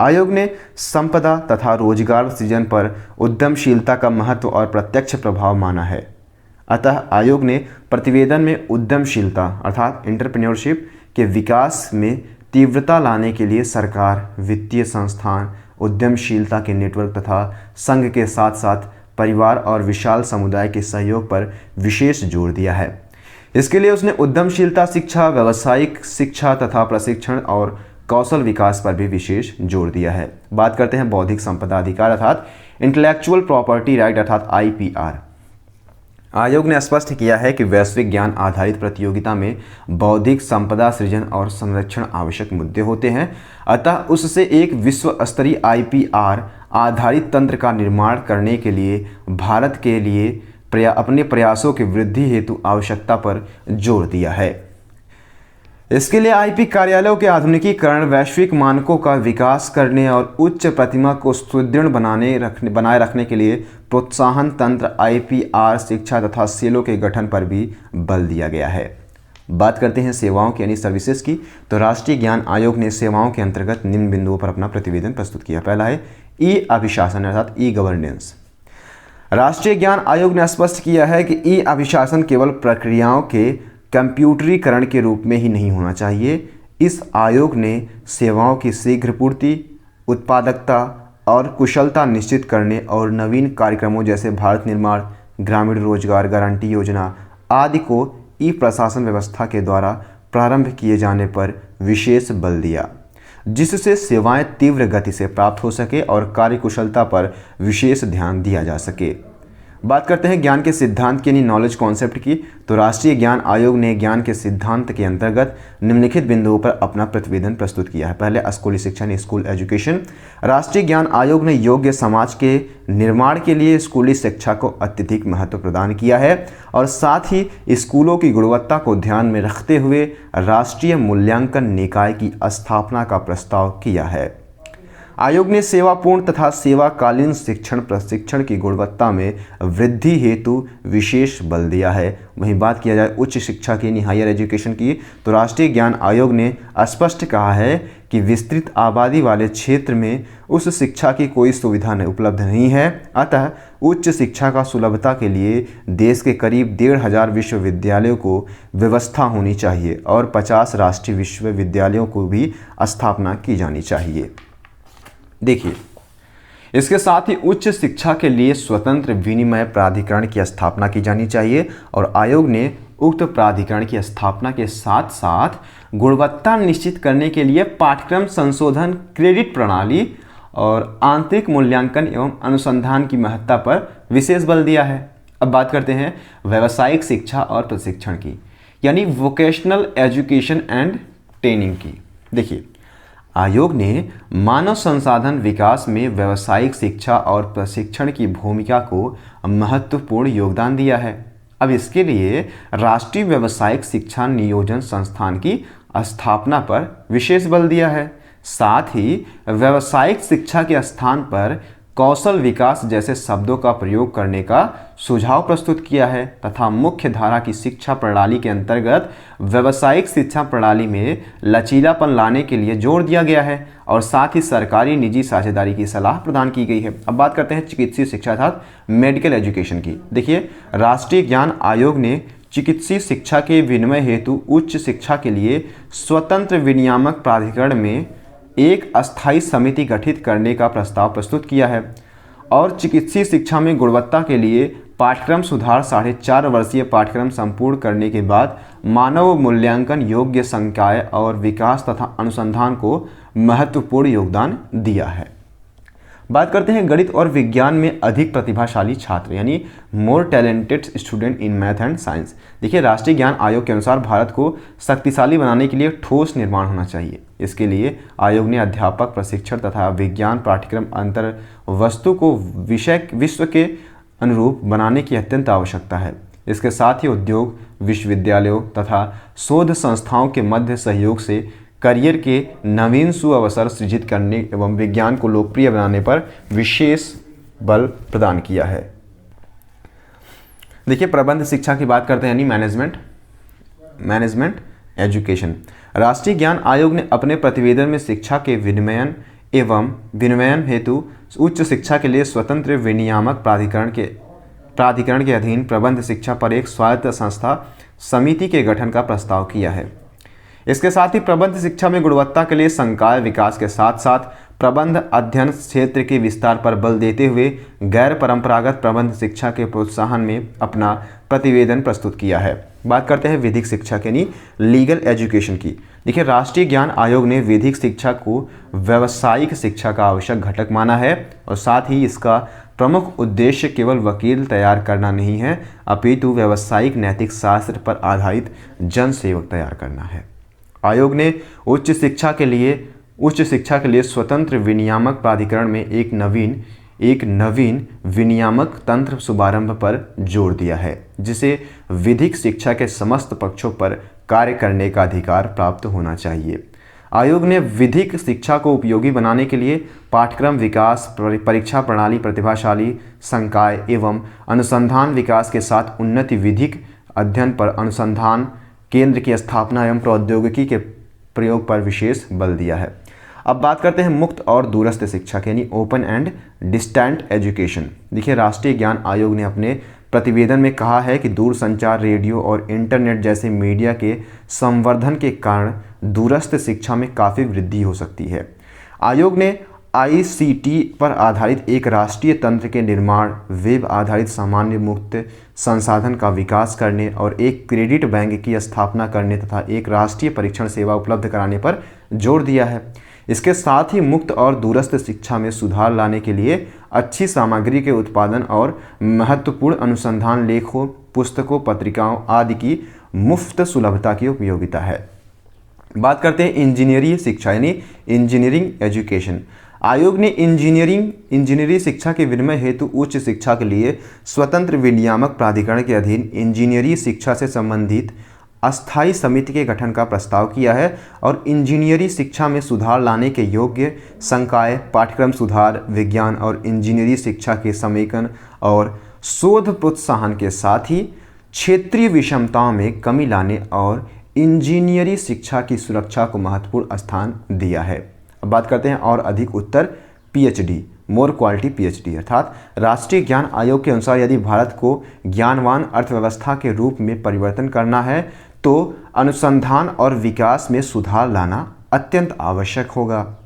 Speaker 1: आयोग ने संपदा तथा रोजगार सृजन पर उद्यमशीलता का महत्व और प्रत्यक्ष प्रभाव माना है। अतः आयोग ने प्रतिवेदन में उद्यमशीलता अर्थात एंटरप्रेन्योरशिप के विकास में तीव्रता लाने के लिए सरकार, वित्तीय संस्थान, उद्यमशीलता के नेटवर्क तथा संघ के साथ साथ परिवार और विशाल समुदाय के सहयोग पर विशेष जोर दिया है। इसके लिए उसने उद्यमशीलता शिक्षा, व्यावसायिक शिक्षा तथा प्रशिक्षण और कौशल विकास पर भी विशेष जोर दिया है। बात करते हैं बौद्धिक संपदा अधिकार अर्थात इंटेलेक्चुअल प्रॉपर्टी राइट अर्थात IPR। आयोग ने स्पष्ट किया है कि वैश्विक ज्ञान आधारित प्रतियोगिता में बौद्धिक संपदा सृजन और संरक्षण आवश्यक मुद्दे होते हैं। अतः उससे एक विश्व स्तरीय IPR आधारित तंत्र का निर्माण करने के लिए भारत के लिए अपने प्रयासों की वृद्धि हेतु आवश्यकता पर जोर दिया है। इसके लिए IP कार्यालयों के आधुनिकीकरण, वैश्विक मानकों का विकास करने और उच्च प्रतिमा को सुदृढ़ बनाए रखने के लिए प्रोत्साहन तंत्र, IPR शिक्षा तथा सेलों के गठन पर भी बल दिया गया है। बात करते हैं सेवाओं की यानी सर्विसेज की, तो राष्ट्रीय ज्ञान आयोग ने सेवाओं के अंतर्गत निम्न बिंदुओं पर अपना प्रतिवेदन प्रस्तुत किया। पहला है ई-अभिशासन अर्थात ई-गवर्नेंस। राष्ट्रीय ज्ञान आयोग ने स्पष्ट किया है कि ई-अभिशासन केवल प्रक्रियाओं के कंप्यूटरीकरण के रूप में ही नहीं होना चाहिए। इस आयोग ने सेवाओं की शीघ्र पूर्ति, उत्पादकता और कुशलता निश्चित करने और नवीन कार्यक्रमों जैसे भारत निर्माण, ग्रामीण रोजगार गारंटी योजना आदि को ई-प्रशासन व्यवस्था के द्वारा प्रारंभ किए जाने पर विशेष बल दिया, जिससे सेवाएं तीव्र गति से प्राप्त हो सके और कार्यकुशलता पर विशेष ध्यान दिया जा सके। बात करते हैं ज्ञान के सिद्धांत की यानी नॉलेज कॉन्सेप्ट की, तो राष्ट्रीय ज्ञान आयोग ने ज्ञान के सिद्धांत के अंतर्गत निम्नलिखित बिंदुओं पर अपना प्रतिवेदन प्रस्तुत किया है। पहले स्कूली शिक्षा यानी स्कूल एजुकेशन। राष्ट्रीय ज्ञान आयोग ने योग्य समाज के निर्माण के लिए स्कूली शिक्षा को अत्यधिक महत्व प्रदान किया है और साथ ही स्कूलों की गुणवत्ता को ध्यान में रखते हुए राष्ट्रीय मूल्यांकन निकाय की स्थापना का प्रस्ताव किया है। आयोग ने सेवापूर्ण तथा सेवाकालीन शिक्षण प्रशिक्षण की गुणवत्ता में वृद्धि हेतु विशेष बल दिया है। वहीं बात किया जाए उच्च शिक्षा की यानी हायर एजुकेशन की, तो राष्ट्रीय ज्ञान आयोग ने स्पष्ट कहा है कि विस्तृत आबादी वाले क्षेत्र में उस शिक्षा की कोई सुविधा उपलब्ध नहीं है। अतः उच्च शिक्षा का सुलभता के लिए देश के करीब 1500 विश्वविद्यालयों को व्यवस्था होनी चाहिए और 50 राष्ट्रीय विश्वविद्यालयों को भी स्थापना की जानी चाहिए। देखिए, इसके साथ ही उच्च शिक्षा के लिए स्वतंत्र विनिमय प्राधिकरण की स्थापना की जानी चाहिए और आयोग ने उक्त प्राधिकरण की स्थापना के साथ साथ गुणवत्ता निश्चित करने के लिए पाठ्यक्रम संशोधन, क्रेडिट प्रणाली और आंतरिक मूल्यांकन एवं अनुसंधान की महत्ता पर विशेष बल दिया है। अब बात करते हैं व्यावसायिक शिक्षा और प्रशिक्षण की, यानी वोकेशनल एजुकेशन एंड ट्रेनिंग की। देखिए, आयोग ने मानव संसाधन विकास में व्यावसायिक शिक्षा और प्रशिक्षण की भूमिका को महत्वपूर्ण योगदान दिया है। अब इसके लिए राष्ट्रीय व्यावसायिक शिक्षा नियोजन संस्थान की स्थापना पर विशेष बल दिया है। साथ ही व्यावसायिक शिक्षा के स्थान पर कौशल विकास जैसे शब्दों का प्रयोग करने का सुझाव प्रस्तुत किया है तथा मुख्य धारा की शिक्षा प्रणाली के अंतर्गत व्यावसायिक शिक्षा प्रणाली में लचीलापन लाने के लिए जोर दिया गया है और साथ ही सरकारी निजी साझेदारी की सलाह प्रदान की गई है। अब बात करते हैं चिकित्सीय शिक्षा अर्थात मेडिकल एजुकेशन की। देखिए, राष्ट्रीय ज्ञान आयोग ने चिकित्सीय शिक्षा के विनिमय हेतु उच्च शिक्षा के लिए स्वतंत्र विनियामक प्राधिकरण में एक अस्थायी समिति गठित करने का प्रस्ताव प्रस्तुत किया है और चिकित्सीय शिक्षा में गुणवत्ता के लिए पाठ्यक्रम सुधार 4.5 वर्षीय पाठ्यक्रम संपूर्ण करने के बाद मानव मूल्यांकन योग्य संकाय और विकास तथा अनुसंधान को महत्वपूर्ण योगदान दिया है। बात करते हैं गणित और विज्ञान में अधिक प्रतिभाशाली छात्र यानी मोर talented student in math and science. देखिए, राष्ट्रीय ज्ञान आयोग के अनुसार भारत को शक्तिशाली बनाने के लिए ठोस निर्माण होना चाहिए। इसके लिए आयोग ने अध्यापक प्रशिक्षण तथा विज्ञान पाठ्यक्रम अंतर वस्तु को विश्व के अनुरूप बनाने की अत्यंत आवश्यकता है। इसके साथ ही उद्योग, विश्वविद्यालयों तथा शोध संस्थाओं के मध्य सहयोग से करियर के नवीन सुअवसर सृजित करने एवं विज्ञान को लोकप्रिय बनाने पर विशेष बल प्रदान किया है। देखिए, प्रबंध शिक्षा की बात करते हैं, यानी मैनेजमेंट एजुकेशन। राष्ट्रीय ज्ञान आयोग ने अपने प्रतिवेदन में शिक्षा के विनियमन हेतु उच्च शिक्षा के लिए स्वतंत्र विनियामक प्राधिकरण के अधीन प्रबंध शिक्षा पर एक स्वायत्त संस्था समिति के गठन का प्रस्ताव किया है। इसके साथ ही प्रबंध शिक्षा में गुणवत्ता के लिए संकाय विकास के साथ साथ प्रबंध अध्ययन क्षेत्र के विस्तार पर बल देते हुए गैर परंपरागत प्रबंध शिक्षा के प्रोत्साहन में अपना प्रतिवेदन प्रस्तुत किया है। बात करते हैं विधिक शिक्षा के यानी लीगल एजुकेशन की। देखिए, राष्ट्रीय ज्ञान आयोग ने विधिक शिक्षा को व्यावसायिक शिक्षा का आवश्यक घटक माना है और साथ ही इसका प्रमुख उद्देश्य केवल वकील तैयार करना नहीं है, अपितु व्यावसायिक नैतिक शास्त्र पर आधारित जन सेवक तैयार करना है। आयोग ने उच्च शिक्षा के लिए स्वतंत्र विनियामक प्राधिकरण में एक नवीन विनियामक तंत्र शुभारंभ पर जोर दिया है, जिसे विधिक शिक्षा के समस्त पक्षों पर कार्य करने का अधिकार प्राप्त होना चाहिए। आयोग ने विधिक शिक्षा को उपयोगी बनाने के लिए पाठ्यक्रम विकास, परीक्षा प्रणाली, प्रतिभाशाली संकाय एवं अनुसंधान विकास के साथ उन्नति विधिक अध्ययन पर अनुसंधान केंद्र की स्थापना एवं प्रौद्योगिकी के प्रयोग पर विशेष बल दिया है। अब बात करते हैं मुक्त और दूरस्थ शिक्षा के यानी ओपन एंड डिस्टेंट एजुकेशन। देखिए, राष्ट्रीय ज्ञान आयोग ने अपने प्रतिवेदन में कहा है कि दूरसंचार, रेडियो और इंटरनेट जैसे मीडिया के संवर्धन के कारण दूरस्थ शिक्षा में काफ़ी वृद्धि हो सकती है। आयोग ने ICT पर आधारित एक राष्ट्रीय तंत्र के निर्माण, वेब आधारित सामान्य मुक्त संसाधन का विकास करने और एक क्रेडिट बैंक की स्थापना करने तथा एक राष्ट्रीय परीक्षण सेवा उपलब्ध कराने पर जोर दिया है। इसके साथ ही मुक्त और दूरस्थ शिक्षा में सुधार लाने के लिए अच्छी सामग्री के उत्पादन और महत्वपूर्ण अनुसंधान लेखों, पुस्तकों, पत्रिकाओं आदि की मुफ्त सुलभता की उपयोगिता है। बात करते हैं इंजीनियरिंग शिक्षा यानी इंजीनियरिंग एजुकेशन। आयोग ने इंजीनियरिंग शिक्षा के विनिमय हेतु उच्च शिक्षा के लिए स्वतंत्र विनियामक प्राधिकरण के अधीन इंजीनियरिंग शिक्षा से संबंधित अस्थायी समिति के गठन का प्रस्ताव किया है और इंजीनियरिंग शिक्षा में सुधार लाने के योग्य संकाय, पाठ्यक्रम सुधार, विज्ञान और इंजीनियरिंग शिक्षा के समेकन और शोध प्रोत्साहन के साथ ही क्षेत्रीय विषमताओं में कमी लाने और इंजीनियरिंग शिक्षा की सुरक्षा को महत्वपूर्ण स्थान दिया है। अब बात करते हैं और अधिक उत्तर PhD, मोर क्वालिटी PhD अर्थात राष्ट्रीय ज्ञान आयोग के अनुसार यदि भारत को ज्ञानवान अर्थव्यवस्था के रूप में परिवर्तन करना है तो अनुसंधान और विकास में सुधार लाना अत्यंत आवश्यक होगा।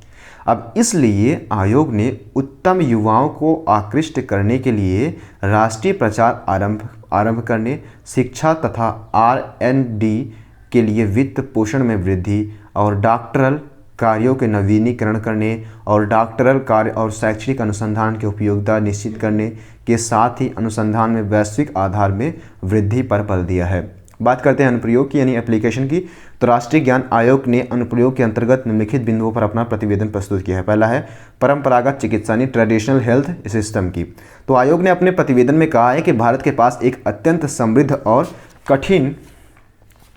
Speaker 1: अब इसलिए आयोग ने उत्तम युवाओं को आकृष्ट करने के लिए राष्ट्रीय प्रचार आरंभ करने, शिक्षा तथा R&D के लिए वित्त पोषण में वृद्धि और डॉक्टरल कार्यों के नवीनीकरण करने और डॉक्टरल कार्य और शैक्षणिक अनुसंधान की उपयोगिता निश्चित करने के साथ ही अनुसंधान में वैश्विक आधार में वृद्धि पर बल दिया है। बात करते हैं अनुप्रयोग की यानी एप्लीकेशन की। तो राष्ट्रीय ज्ञान आयोग ने अनुप्रयोग के अंतर्गत निम्नलिखित बिंदुओं पर अपना प्रतिवेदन प्रस्तुत किया है। पहला है परंपरागत चिकित्सा यानी ट्रेडिशनल हेल्थ सिस्टम की। तो आयोग ने अपने प्रतिवेदन में कहा है कि भारत के पास एक अत्यंत समृद्ध और कठिन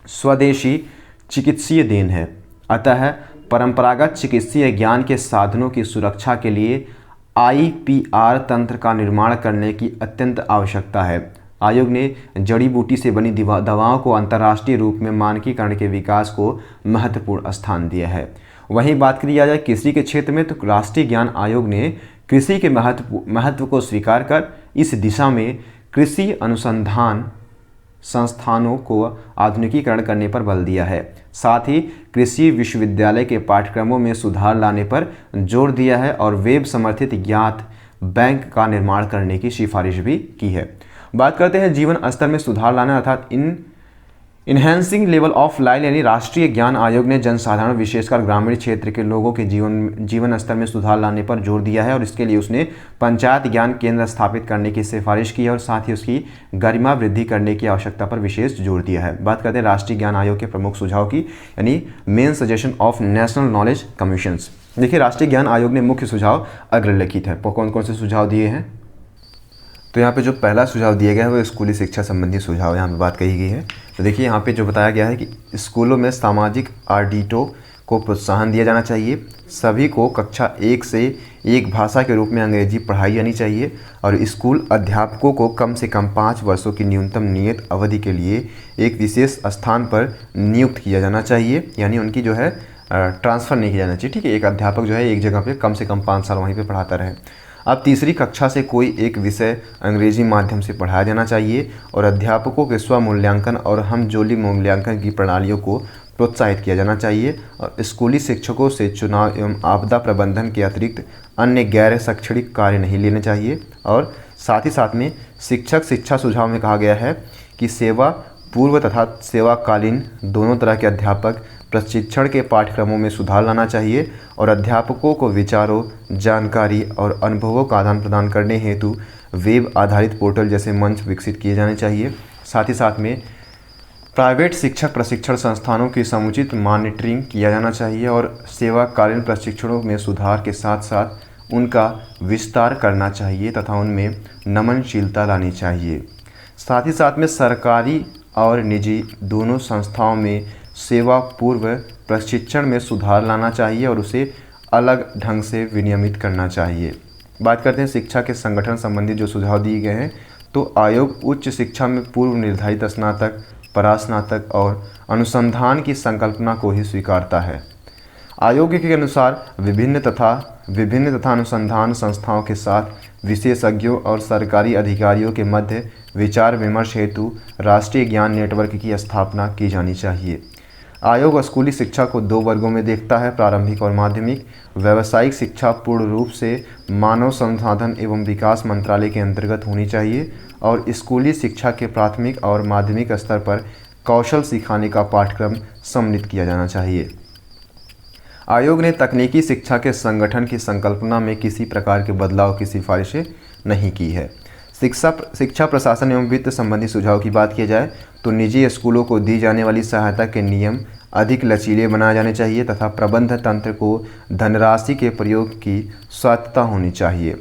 Speaker 1: स्वदेशी चिकित्सीय देन है, अतः परंपरागत चिकित्सीय ज्ञान के साधनों की सुरक्षा के लिए IPR तंत्र का निर्माण करने की अत्यंत आवश्यकता है। आयोग ने जड़ी बूटी से बनी दवाओं को अंतर्राष्ट्रीय रूप में मानकीकरण के विकास को महत्वपूर्ण स्थान दिया है। वहीं बात करी जाए कृषि के क्षेत्र में तो राष्ट्रीय ज्ञान आयोग ने कृषि के महत्व को स्वीकार कर इस दिशा में कृषि अनुसंधान संस्थानों को आधुनिकीकरण करने पर बल दिया है। साथ ही कृषि विश्वविद्यालय के पाठ्यक्रमों में सुधार लाने पर जोर दिया है और वेब समर्थित ज्ञात बैंक का निर्माण करने की सिफारिश भी की है। बात करते हैं जीवन स्तर में सुधार लाना अर्थात इन्हेंसिंग लेवल ऑफ लाइफ यानी राष्ट्रीय ज्ञान आयोग ने जनसाधारण विशेषकर ग्रामीण क्षेत्र के लोगों के जीवन स्तर में सुधार लाने पर जोर दिया है और इसके लिए उसने पंचायत ज्ञान केंद्र स्थापित करने की सिफारिश की है और साथ ही उसकी गरिमा वृद्धि करने की आवश्यकता पर विशेष जोर दिया है। बात करते हैं राष्ट्रीय ज्ञान आयोग के प्रमुख सुझाव की यानी main suggestion of national knowledge commissions. देखिए, राष्ट्रीय ज्ञान आयोग ने मुख्य सुझाव अग्रलिखित है। कौन कौन से सुझाव दिए हैं? तो यहाँ पे जो पहला सुझाव दिया गया है वो स्कूली शिक्षा संबंधी सुझाव यहाँ पे बात कही गई है। तो देखिए यहाँ पे जो बताया गया है कि स्कूलों में सामाजिक ऑडिटों को प्रोत्साहन दिया जाना चाहिए। सभी को कक्षा 1 से एक भाषा के रूप में अंग्रेजी पढ़ाई जानी चाहिए और स्कूल अध्यापकों को कम से कम 5 वर्षों की न्यूनतम नियत अवधि के लिए एक विशेष स्थान पर नियुक्त किया जाना चाहिए, यानी उनकी जो है ट्रांसफ़र नहीं किया जाना चाहिए। ठीक है, एक अध्यापक जो है एक जगह पे कम से कम 5 साल वहीं पे पढ़ाता रहे। अब तीसरी कक्षा से कोई एक विषय अंग्रेजी माध्यम से पढ़ाया जाना चाहिए और अध्यापकों के स्व मूल्यांकन और हमजोली मूल्यांकन की प्रणालियों को प्रोत्साहित किया जाना चाहिए और स्कूली शिक्षकों से चुनाव एवं आपदा प्रबंधन के अतिरिक्त अन्य गैर शैक्षणिक कार्य नहीं लेने चाहिए। और साथ ही साथ में शिक्षक शिक्षा सुझाव में कहा गया है कि सेवा पूर्व तथा सेवाकालीन दोनों तरह के अध्यापक प्रशिक्षण के पाठ्यक्रमों में सुधार लाना चाहिए और अध्यापकों को विचारों, जानकारी और अनुभवों का आदान प्रदान करने हेतु वेब आधारित पोर्टल जैसे मंच विकसित किए जाने चाहिए। साथ ही साथ में प्राइवेट शिक्षक प्रशिक्षण संस्थानों की समुचित मॉनिटरिंग किया जाना चाहिए और सेवाकालीन प्रशिक्षणों में सुधार के साथ साथ उनका विस्तार करना चाहिए तथा उनमें नमनशीलता लानी चाहिए। साथ ही साथ में सरकारी और निजी दोनों संस्थाओं में सेवा पूर्व प्रशिक्षण में सुधार लाना चाहिए और उसे अलग ढंग से विनियमित करना चाहिए। बात करते हैं शिक्षा के संगठन संबंधी जो सुझाव दिए गए हैं, तो आयोग उच्च शिक्षा में पूर्व निर्धारित स्नातक, परास्नातक और अनुसंधान की संकल्पना को ही स्वीकारता है। आयोग के अनुसार विभिन्न तथा अनुसंधान संस्थाओं के साथ विशेषज्ञों और सरकारी अधिकारियों के मध्य विचार विमर्श हेतु राष्ट्रीय ज्ञान नेटवर्क की स्थापना की जानी चाहिए। आयोग स्कूली शिक्षा को 2 वर्गों में देखता है, प्रारंभिक और माध्यमिक। व्यावसायिक शिक्षा पूर्ण रूप से मानव संसाधन एवं विकास मंत्रालय के अंतर्गत होनी चाहिए और स्कूली शिक्षा के प्राथमिक और माध्यमिक स्तर पर कौशल सिखाने का पाठ्यक्रम सम्मिलित किया जाना चाहिए। आयोग ने तकनीकी शिक्षा के संगठन की संकल्पना में किसी प्रकार के बदलाव की सिफारिशें नहीं की है। शिक्षा प्रशासन एवं वित्त संबंधी सुझाव की बात की जाए तो निजी स्कूलों को दी जाने वाली सहायता के नियम अधिक लचीले बनाए जाने चाहिए तथा प्रबंध तंत्र को धनराशि के प्रयोग की स्वायत्तता होनी चाहिए।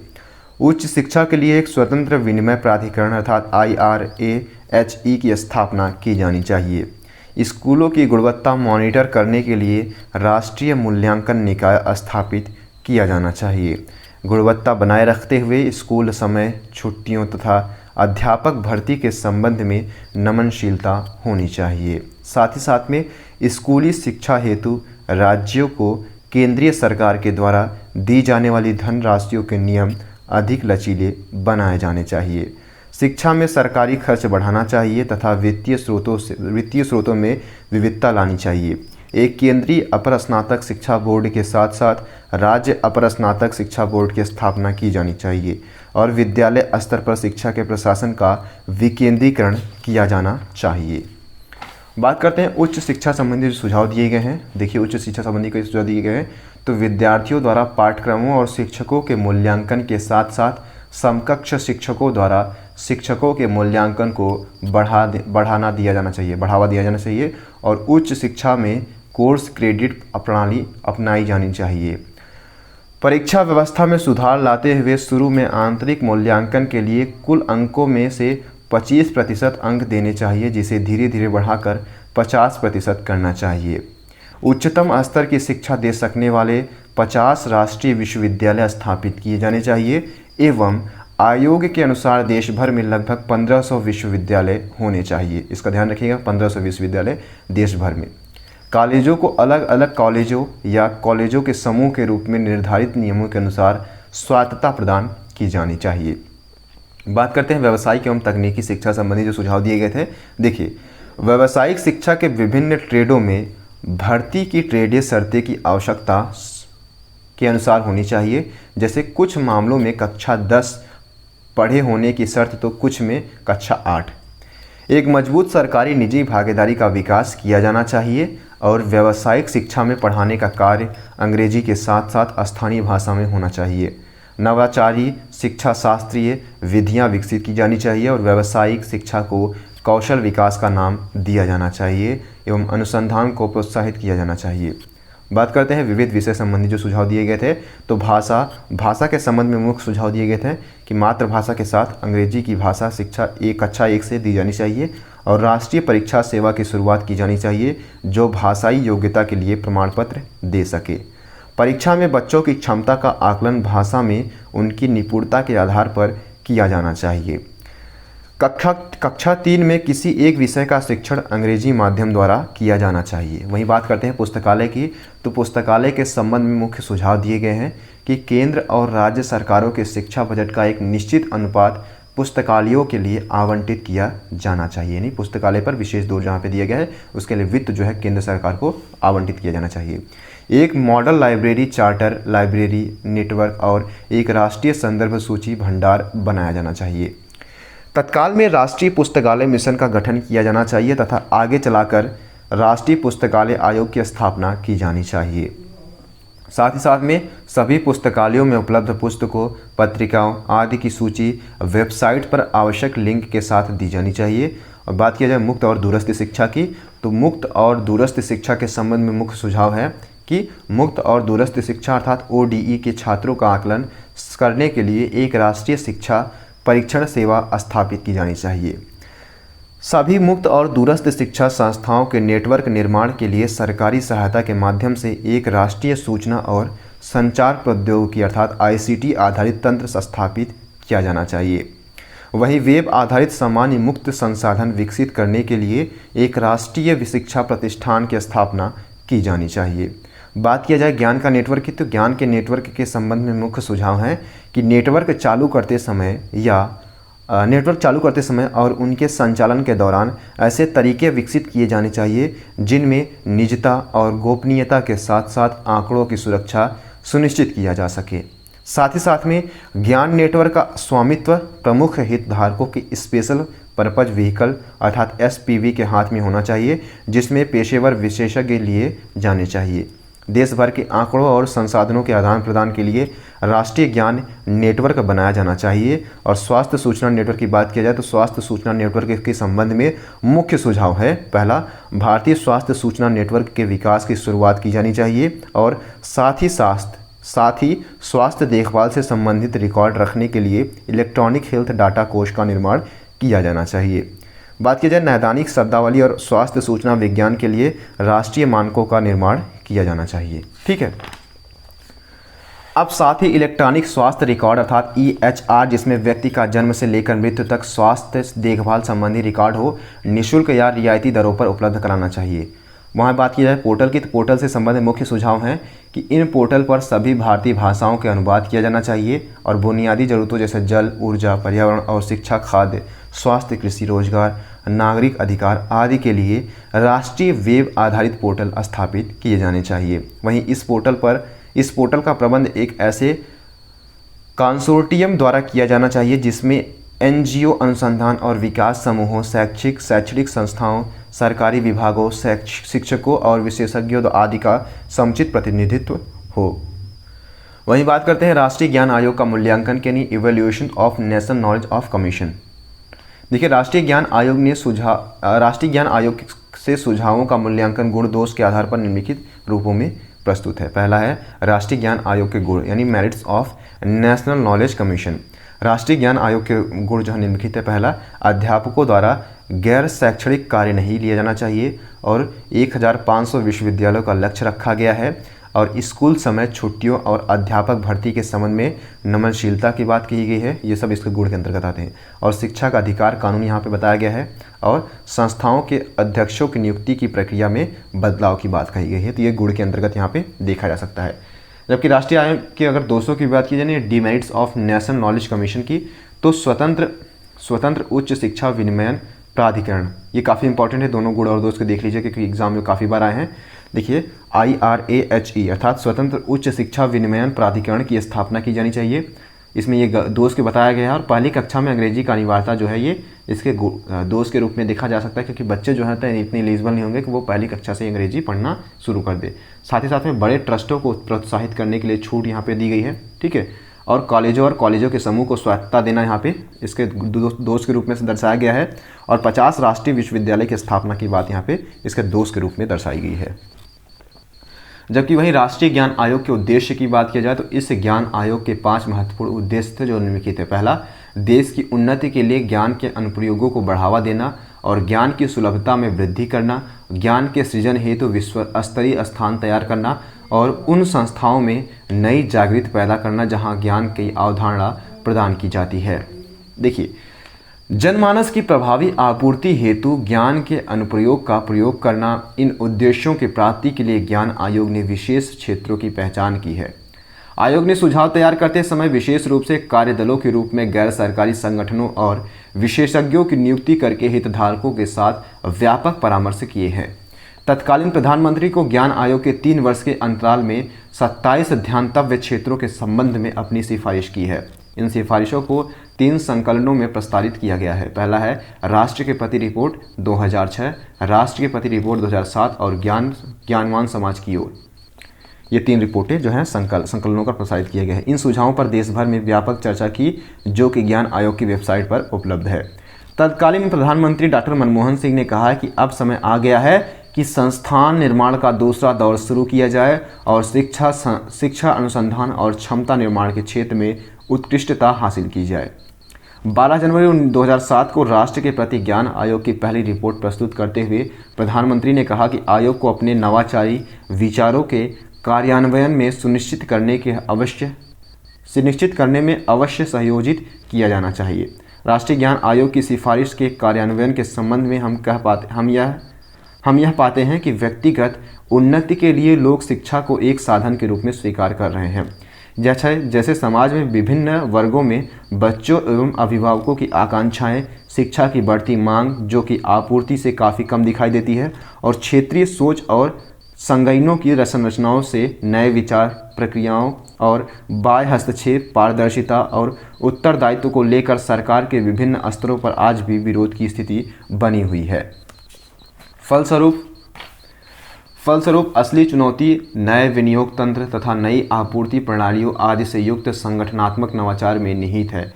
Speaker 1: उच्च शिक्षा के लिए एक स्वतंत्र विनिमय प्राधिकरण अर्थात IRAHE की स्थापना की जानी चाहिए। स्कूलों की गुणवत्ता मॉनिटर करने के लिए राष्ट्रीय मूल्यांकन निकाय स्थापित किया जाना चाहिए। गुणवत्ता बनाए रखते हुए स्कूल समय, छुट्टियों तथा अध्यापक भर्ती के संबंध में नमनशीलता होनी चाहिए। साथ ही साथ में स्कूली शिक्षा हेतु राज्यों को केंद्रीय सरकार के द्वारा दी जाने वाली धनराशियों के नियम अधिक लचीले बनाए जाने चाहिए। शिक्षा में सरकारी खर्च बढ़ाना चाहिए तथा वित्तीय स्रोतों में विविधता लानी चाहिए। एक केंद्रीय अपर स्नातक शिक्षा बोर्ड के साथ साथ राज्य अपर स्नातक शिक्षा बोर्ड की स्थापना की जानी चाहिए और विद्यालय स्तर पर शिक्षा के प्रशासन का विकेंद्रीकरण किया जाना चाहिए। बात करते हैं उच्च शिक्षा संबंधी सुझाव दिए गए हैं। देखिए, उच्च शिक्षा संबंधी कई सुझाव दिए गए हैं। तो विद्यार्थियों द्वारा पाठ्यक्रमों और शिक्षकों के मूल्यांकन के साथ साथ समकक्ष शिक्षकों द्वारा शिक्षकों के मूल्यांकन को बढ़ावा दिया जाना चाहिए और उच्च शिक्षा में कोर्स क्रेडिट प्रणाली अपनाई जानी चाहिए। परीक्षा व्यवस्था में सुधार लाते हुए शुरू में आंतरिक मूल्यांकन के लिए कुल अंकों में से 25% अंक देने चाहिए, जिसे धीरे धीरे बढ़ाकर 50% करना चाहिए। उच्चतम स्तर की शिक्षा दे सकने वाले 50 राष्ट्रीय विश्वविद्यालय स्थापित किए जाने चाहिए एवं आयोग के अनुसार देश भर में लगभग 1500 विश्वविद्यालय होने चाहिए। इसका ध्यान रखिएगा, 1500 विश्वविद्यालय देश भर में। कॉलेजों को अलग अलग कॉलेजों या कॉलेजों के समूह के रूप में निर्धारित नियमों के अनुसार स्वायत्तता प्रदान की जानी चाहिए। बात करते हैं व्यावसायिक एवं तकनीकी शिक्षा संबंधी जो सुझाव दिए गए थे। देखिए, व्यावसायिक शिक्षा के विभिन्न ट्रेडों में भर्ती की ट्रेडीय शर्तें की आवश्यकता के अनुसार होनी चाहिए। जैसे कुछ मामलों में कक्षा 10 पढ़े होने की शर्त तो कुछ में कक्षा 8। एक मजबूत सरकारी निजी भागीदारी का विकास किया जाना चाहिए और व्यावसायिक शिक्षा में पढ़ाने का कार्य अंग्रेजी के साथ साथ स्थानीय भाषा में होना चाहिए। नवाचारी शिक्षा शास्त्रीय विधियां विकसित की जानी चाहिए और व्यावसायिक शिक्षा को कौशल विकास का नाम दिया जाना चाहिए एवं अनुसंधान को प्रोत्साहित किया जाना चाहिए। बात करते हैं विविध विषय संबंधी जो सुझाव दिए गए थे। तो भाषा के संबंध में मुख्य सुझाव दिए गए थे कि मातृभाषा के साथ अंग्रेजी की भाषा शिक्षा कक्षा 1 से दी जानी चाहिए और राष्ट्रीय परीक्षा सेवा की शुरुआत की जानी चाहिए जो भाषाई योग्यता के लिए प्रमाण पत्र दे सके। परीक्षा में बच्चों की क्षमता का आकलन भाषा में उनकी निपुणता के आधार पर किया जाना चाहिए। कक्षा 3 में किसी एक विषय का शिक्षण अंग्रेजी माध्यम द्वारा किया जाना चाहिए। वहीं बात करते हैं पुस्तकालय की, तो पुस्तकालय के संबंध में मुख्य सुझाव दिए गए हैं कि केंद्र और राज्य सरकारों के शिक्षा बजट का एक निश्चित अनुपात पुस्तकालयों के लिए आवंटित किया जाना चाहिए। यानी पुस्तकालय पर विशेष जोर जहाँ पे दिया गया है उसके लिए वित्त जो है केंद्र सरकार को आवंटित किया जाना चाहिए। एक model library charter library network और एक राष्ट्रीय संदर्भ सूची भंडार बनाया जाना चाहिए। तत्काल में राष्ट्रीय पुस्तकालय मिशन का गठन किया जाना चाहिए तथा आगे चलाकर राष्ट्रीय पुस्तकालय आयोग की स्थापना की जानी चाहिए। साथ ही साथ में सभी पुस्तकालयों में उपलब्ध पुस्तकों, पत्रिकाओं आदि की सूची वेबसाइट पर आवश्यक लिंक के साथ दी जानी चाहिए। और बात किया जाए मुक्त और दूरस्थ शिक्षा की, तो मुक्त और दूरस्थ शिक्षा के संबंध में मुख्य सुझाव है कि मुक्त और दूरस्थ शिक्षा अर्थात ODE के छात्रों का आकलन करने के लिए एक राष्ट्रीय शिक्षा परीक्षण सेवा स्थापित की जानी चाहिए। सभी मुक्त और दूरस्थ शिक्षा संस्थाओं के नेटवर्क निर्माण के लिए सरकारी सहायता के माध्यम से एक राष्ट्रीय सूचना और संचार प्रौद्योगिकी अर्थात ICT आधारित तंत्र स्थापित किया जाना चाहिए। वहीं वेब आधारित सामान्य मुक्त संसाधन विकसित करने के लिए एक राष्ट्रीय शिक्षा प्रतिष्ठान की स्थापना की जानी चाहिए। बात किया जाए ज्ञान का नेटवर्क की, तो ज्ञान के नेटवर्क के संबंध में मुख्य सुझाव हैं कि नेटवर्क चालू करते समय और उनके संचालन के दौरान ऐसे तरीके विकसित किए जाने चाहिए जिनमें निजता और गोपनीयता के साथ साथ आंकड़ों की सुरक्षा सुनिश्चित किया जा सके। साथ ही साथ में ज्ञान नेटवर्क का स्वामित्व प्रमुख हितधारकों की स्पेशल पर्पज व्हीकल अर्थात SPV के हाथ में होना चाहिए जिसमें पेशेवर विशेषज्ञ लिए जाने चाहिए। देश भर के आंकड़ों और संसाधनों के आदान प्रदान के लिए राष्ट्रीय ज्ञान नेटवर्क बनाया जाना चाहिए। और स्वास्थ्य सूचना नेटवर्क की बात की जाए तो स्वास्थ्य सूचना नेटवर्क के संबंध में मुख्य सुझाव है, पहला, भारतीय स्वास्थ्य सूचना नेटवर्क के विकास की शुरुआत की जानी चाहिए और साथ ही स्वास्थ्य देखभाल से संबंधित रिकॉर्ड रखने के लिए इलेक्ट्रॉनिक हेल्थ डाटा कोष का निर्माण किया जाना चाहिए। बात की जाए नैदानिक शब्दावली और स्वास्थ्य सूचना विज्ञान के लिए राष्ट्रीय मानकों का निर्माण किया जाना चाहिए। ठीक है, अब साथ ही इलेक्ट्रॉनिक स्वास्थ्य रिकॉर्ड अर्थात EHR जिसमें व्यक्ति का जन्म से लेकर मृत्यु तक स्वास्थ्य देखभाल संबंधी रिकॉर्ड हो निःशुल्क या रियायती दरों पर उपलब्ध कराना चाहिए। वहाँ बात की जाए पोर्टल की, तो पोर्टल से संबंधित मुख्य सुझाव हैं कि इन पोर्टल पर सभी भारतीय भाषाओं के अनुवाद किया जाना चाहिए और बुनियादी ज़रूरतों जैसे जल, ऊर्जा, पर्यावरण और शिक्षा, खाद्य, स्वास्थ्य, कृषि, रोजगार, नागरिक अधिकार आदि के लिए राष्ट्रीय वेब आधारित पोर्टल स्थापित किए जाने चाहिए। वहीं इस पोर्टल का प्रबंध एक ऐसे कंसोर्टियम द्वारा किया जाना चाहिए जिसमें NGO, अनुसंधान और विकास समूहों, शैक्षणिक संस्थाओं, सरकारी विभागों, शिक्षकों और विशेषज्ञों आदि का समुचित प्रतिनिधित्व हो। वहीं बात करते हैं राष्ट्रीय ज्ञान आयोग का मूल्यांकन यानी evaluation of national knowledge of commission. देखिए राष्ट्रीय ज्ञान आयोग से सुझावों का मूल्यांकन गुण दोष के आधार पर निम्नलिखित रूपों में प्रस्तुत है। पहला है राष्ट्रीय ज्ञान आयोग के गुण यानी merits of national knowledge commission. राष्ट्रीय ज्ञान आयोग के गुण जो निम्नलिखित है, पहला, अध्यापकों द्वारा गैर शैक्षणिक कार्य नहीं लिया जाना चाहिए और 1500 विश्वविद्यालयों का लक्ष्य रखा गया है और स्कूल समय, छुट्टियों और अध्यापक भर्ती के संबंध में नमनशीलता की बात की गई है। ये सब इसके गुण के अंतर्गत आते हैं। और शिक्षा का अधिकार कानून यहाँ पे बताया गया है और संस्थाओं के अध्यक्षों की नियुक्ति की प्रक्रिया में बदलाव की बात कही गई है, तो ये गुण के अंतर्गत यहाँ पे देखा जा सकता है। जबकि राष्ट्रीय आयोग के अगर दोषों की बात की जाए demerits of national knowledge commission की, तो स्वतंत्र उच्च शिक्षा विनिमयन प्राधिकरण, ये काफ़ी इंपॉर्टेंट है। दोनों गुण और दोष को देख लीजिए क्योंकि एग्जाम में काफ़ी बार आए हैं। देखिए IRAHE अर्थात स्वतंत्र उच्च शिक्षा विनिमयन प्राधिकरण की स्थापना की जानी चाहिए। इसमें ये दोष के बताया गया है और पहली कक्षा में अंग्रेजी का अनिवार्यता जो है ये इसके दोष के रूप में देखा जा सकता है क्योंकि बच्चे जो है इतने एलिजिबल नहीं होंगे कि वो पहली कक्षा से अंग्रेजी पढ़ना शुरू कर दे। साथ ही साथ में बड़े ट्रस्टों को प्रोत्साहित करने के लिए छूट यहाँ पे दी गई है। ठीक है, और कॉलेजों के समूह को स्वायत्तता देना यहाँ पे इसके दोष के रूप में दर्शाया गया है और 50 राष्ट्रीय विश्वविद्यालय की स्थापना की बात यहाँ पे इसके दोष के रूप में दर्शाई गई है। जबकि वहीं राष्ट्रीय ज्ञान आयोग के उद्देश्य की बात की जाए तो इस ज्ञान आयोग के 5 महत्वपूर्ण उद्देश्य थे जो निम्नलिखित है। पहला, देश की उन्नति के लिए ज्ञान के अनुप्रयोगों को बढ़ावा देना और ज्ञान की सुलभता में वृद्धि करना, ज्ञान के सृजन हेतु विश्व स्तरीय स्थान तैयार करना और उन संस्थाओं में नई जागृति पैदा करना जहां ज्ञान की अवधारणा प्रदान की जाती है। देखिए, जनमानस की प्रभावी आपूर्ति हेतु ज्ञान के अनुप्रयोग का प्रयोग करना, इन उद्देश्यों की प्राप्ति के लिए ज्ञान आयोग ने विशेष क्षेत्रों की पहचान की है। आयोग ने सुझाव तैयार करते समय विशेष रूप से कार्यदलों के रूप में गैर सरकारी संगठनों और विशेषज्ञों की नियुक्ति करके हितधारकों के साथ व्यापक परामर्श किए हैं। तत्कालीन प्रधानमंत्री को ज्ञान आयोग के 3 वर्ष के अंतराल में 27 ध्यातव्य क्षेत्रों के संबंध में अपनी सिफारिश की है। इन सिफारिशों को 3 संकलनों में प्रस्तावित किया गया है। पहला है राष्ट्र के प्रति रिपोर्ट 2006, राष्ट्र के प्रति रिपोर्ट 2007 और ज्ञानवान समाज की ओर। ये 3 रिपोर्टें जो हैं संकलनों का प्रसारित किए गए हैं। इन सुझावों पर देश भर में व्यापक चर्चा की, जो कि ज्ञान आयोग की वेबसाइट पर उपलब्ध है। तत्कालीन प्रधानमंत्री डॉक्टर मनमोहन सिंह ने कहा है कि अब समय आ गया है कि संस्थान निर्माण का दूसरा दौर शुरू किया जाए और शिक्षा अनुसंधान और क्षमता निर्माण के क्षेत्र में उत्कृष्टता हासिल की जाए। 12 जनवरी 2007 को राष्ट्र के प्रति ज्ञान आयोग की पहली रिपोर्ट प्रस्तुत करते हुए प्रधानमंत्री ने कहा कि आयोग को अपने नवाचारी विचारों के कार्यान्वयन में सुनिश्चित करने में अवश्य सहयोजित किया जाना चाहिए। राष्ट्रीय ज्ञान आयोग की सिफारिश के कार्यान्वयन के संबंध में हम यह पाते हैं कि व्यक्तिगत उन्नति के लिए लोग शिक्षा को एक साधन के रूप में स्वीकार कर रहे हैं। जैसे समाज में विभिन्न वर्गों में बच्चों एवं अभिभावकों की आकांक्षाएं, शिक्षा की बढ़ती मांग जो कि आपूर्ति से काफ़ी कम दिखाई देती है, और क्षेत्रीय सोच और संगठनों की संरचनाओं से नए विचार, प्रक्रियाओं और बाह्य हस्तक्षेप, पारदर्शिता और उत्तरदायित्व को लेकर सरकार के विभिन्न स्तरों पर आज भी विरोध की स्थिति बनी हुई है। फलस्वरूप असली चुनौती नए विनियोग तंत्र तथा नई आपूर्ति प्रणालियों आदि से युक्त संगठनात्मक नवाचार में निहित है।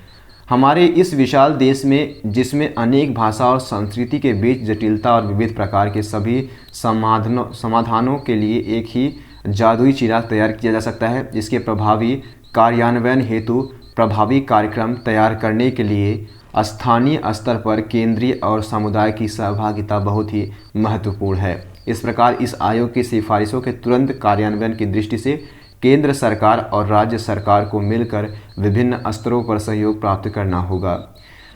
Speaker 1: हमारे इस विशाल देश में, जिसमें अनेक भाषा और संस्कृति के बीच जटिलता और विविध प्रकार के सभी समाधानों के लिए एक ही जादुई चिराग तैयार किया जा सकता है, जिसके प्रभावी कार्यान्वयन हेतु प्रभावी कार्यक्रम तैयार करने के लिए स्थानीय स्तर पर केंद्रीय और समुदाय की सहभागिता बहुत ही महत्वपूर्ण है। इस प्रकार इस आयोग की सिफारिशों के तुरंत कार्यान्वयन की दृष्टि से केंद्र सरकार और राज्य सरकार को मिलकर विभिन्न स्तरों पर सहयोग प्राप्त करना होगा,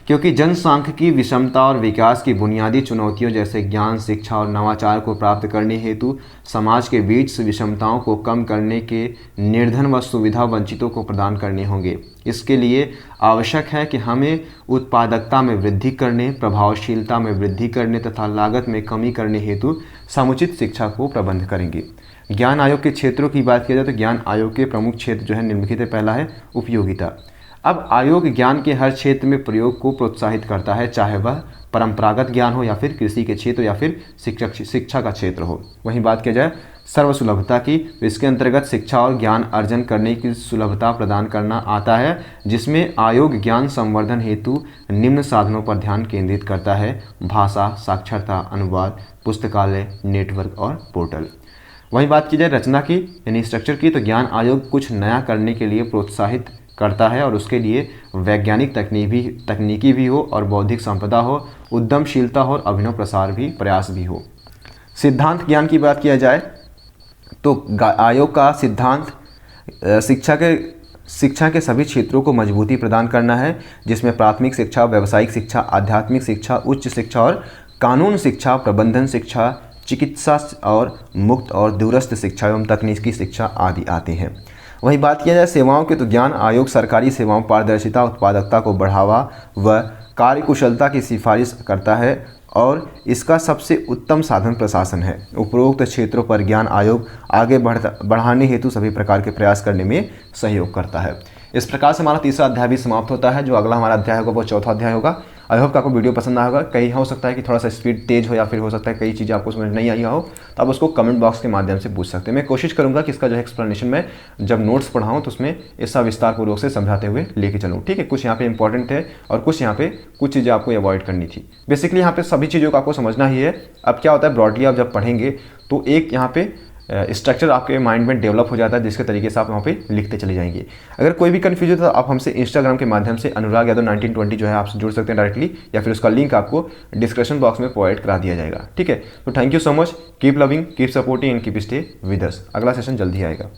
Speaker 1: क्योंकि जनसांख्यिकी विषमता और विकास की बुनियादी चुनौतियों जैसे ज्ञान, शिक्षा और नवाचार को प्राप्त करने हेतु समाज के बीच विषमताओं को कम करने के निर्धन व सुविधा वंचितों को प्रदान करने होंगे। इसके लिए आवश्यक है कि हमें उत्पादकता में वृद्धि करने, प्रभावशीलता में वृद्धि करने तथा लागत में कमी करने हेतु समुचित शिक्षा को प्रबंध करेंगे। ज्ञान आयोग के क्षेत्रों की बात की जाए तो ज्ञान आयोग के प्रमुख क्षेत्र जो है निम्नलिखित है। पहला है उपयोगिता। अब आयोग ज्ञान के हर क्षेत्र में प्रयोग को प्रोत्साहित करता है, चाहे वह परंपरागत ज्ञान हो या फिर कृषि के क्षेत्र या फिर शिक्षा का क्षेत्र हो। वहीं बात की जाए सर्वसुलभता की, तो इसके अंतर्गत शिक्षा और ज्ञान अर्जन करने की सुलभता प्रदान करना आता है, जिसमें आयोग ज्ञान संवर्धन हेतु निम्न साधनों पर ध्यान केंद्रित करता है: भाषा, साक्षरता, अनुवाद, पुस्तकालय, नेटवर्क और पोर्टल। वहीं बात की जाए रचना की यानी स्ट्रक्चर की, तो ज्ञान आयोग कुछ नया करने के लिए प्रोत्साहित करता है और उसके लिए वैज्ञानिक तकनीकी भी हो और बौद्धिक संपदा हो, उद्यमशीलता हो और अभिनव प्रसार भी प्रयास भी हो। सिद्धांत ज्ञान की बात किया जाए तो आयोग का सिद्धांत शिक्षा के सभी क्षेत्रों को मजबूती प्रदान करना है, जिसमें प्राथमिक शिक्षा, व्यावसायिक शिक्षा, आध्यात्मिक शिक्षा, उच्च शिक्षा और कानून शिक्षा, प्रबंधन शिक्षा, चिकित्सा और मुक्त और दूरस्थ शिक्षा एवं तकनीकी शिक्षा आदि आते हैं। वहीं बात किया जाए सेवाओं की, तो ज्ञान आयोग सरकारी सेवाओं, पारदर्शिता, उत्पादकता को बढ़ावा व कार्यकुशलता की सिफारिश करता है और इसका सबसे उत्तम साधन प्रशासन है। उपरोक्त क्षेत्रों पर ज्ञान आयोग आगे बढ़ाने हेतु सभी प्रकार के प्रयास करने में सहयोग करता है। इस प्रकार से हमारा तीसरा अध्याय भी समाप्त होता है। जो अगला हमारा अध्याय होगा वो चौथा अध्याय होगा। आई होप आपको वीडियो पसंद आया होगा। कहीं हो सकता है कि थोड़ा सा स्पीड तेज हो या फिर हो सकता है कई चीज़ें आपको समझ नहीं आई हो, तो आप उसको कमेंट बॉक्स के माध्यम से पूछ सकते हैं। मैं कोशिश करूंगा कि इसका जो है एक्सप्लेनेशन में जब नोट्स पढ़ाऊँ तो उसमें इसका विस्तार पूर्वक से समझाते हुए लेके चलूँ। ठीक है, कुछ यहाँ पे इंपॉर्टेंट है और कुछ चीज़ें आपको अवॉइड करनी थी। बेसिकली यहाँ पे सभी चीज़ों को आपको समझना ही है। अब क्या होता है, ब्रॉडली आप जब पढ़ेंगे तो एक यहाँ पे स्ट्रक्चर आपके माइंड में डेवलप हो जाता है, जिसके तरीके से आप वहाँ पे लिखते चले जाएंगे। अगर कोई भी कन्फ्यूजन है तो आप हमसे इंस्टाग्राम के माध्यम से अनुराग यादव 1920 जो है आपसे जुड़ सकते हैं डायरेक्टली, या फिर उसका लिंक आपको डिस्क्रिप्शन बॉक्स में प्रोवाइड करा दिया जाएगा। ठीक है, तो thank you so much, keep loving, keep supporting and keep stay with us. अगला सेशन जल्दी आएगा।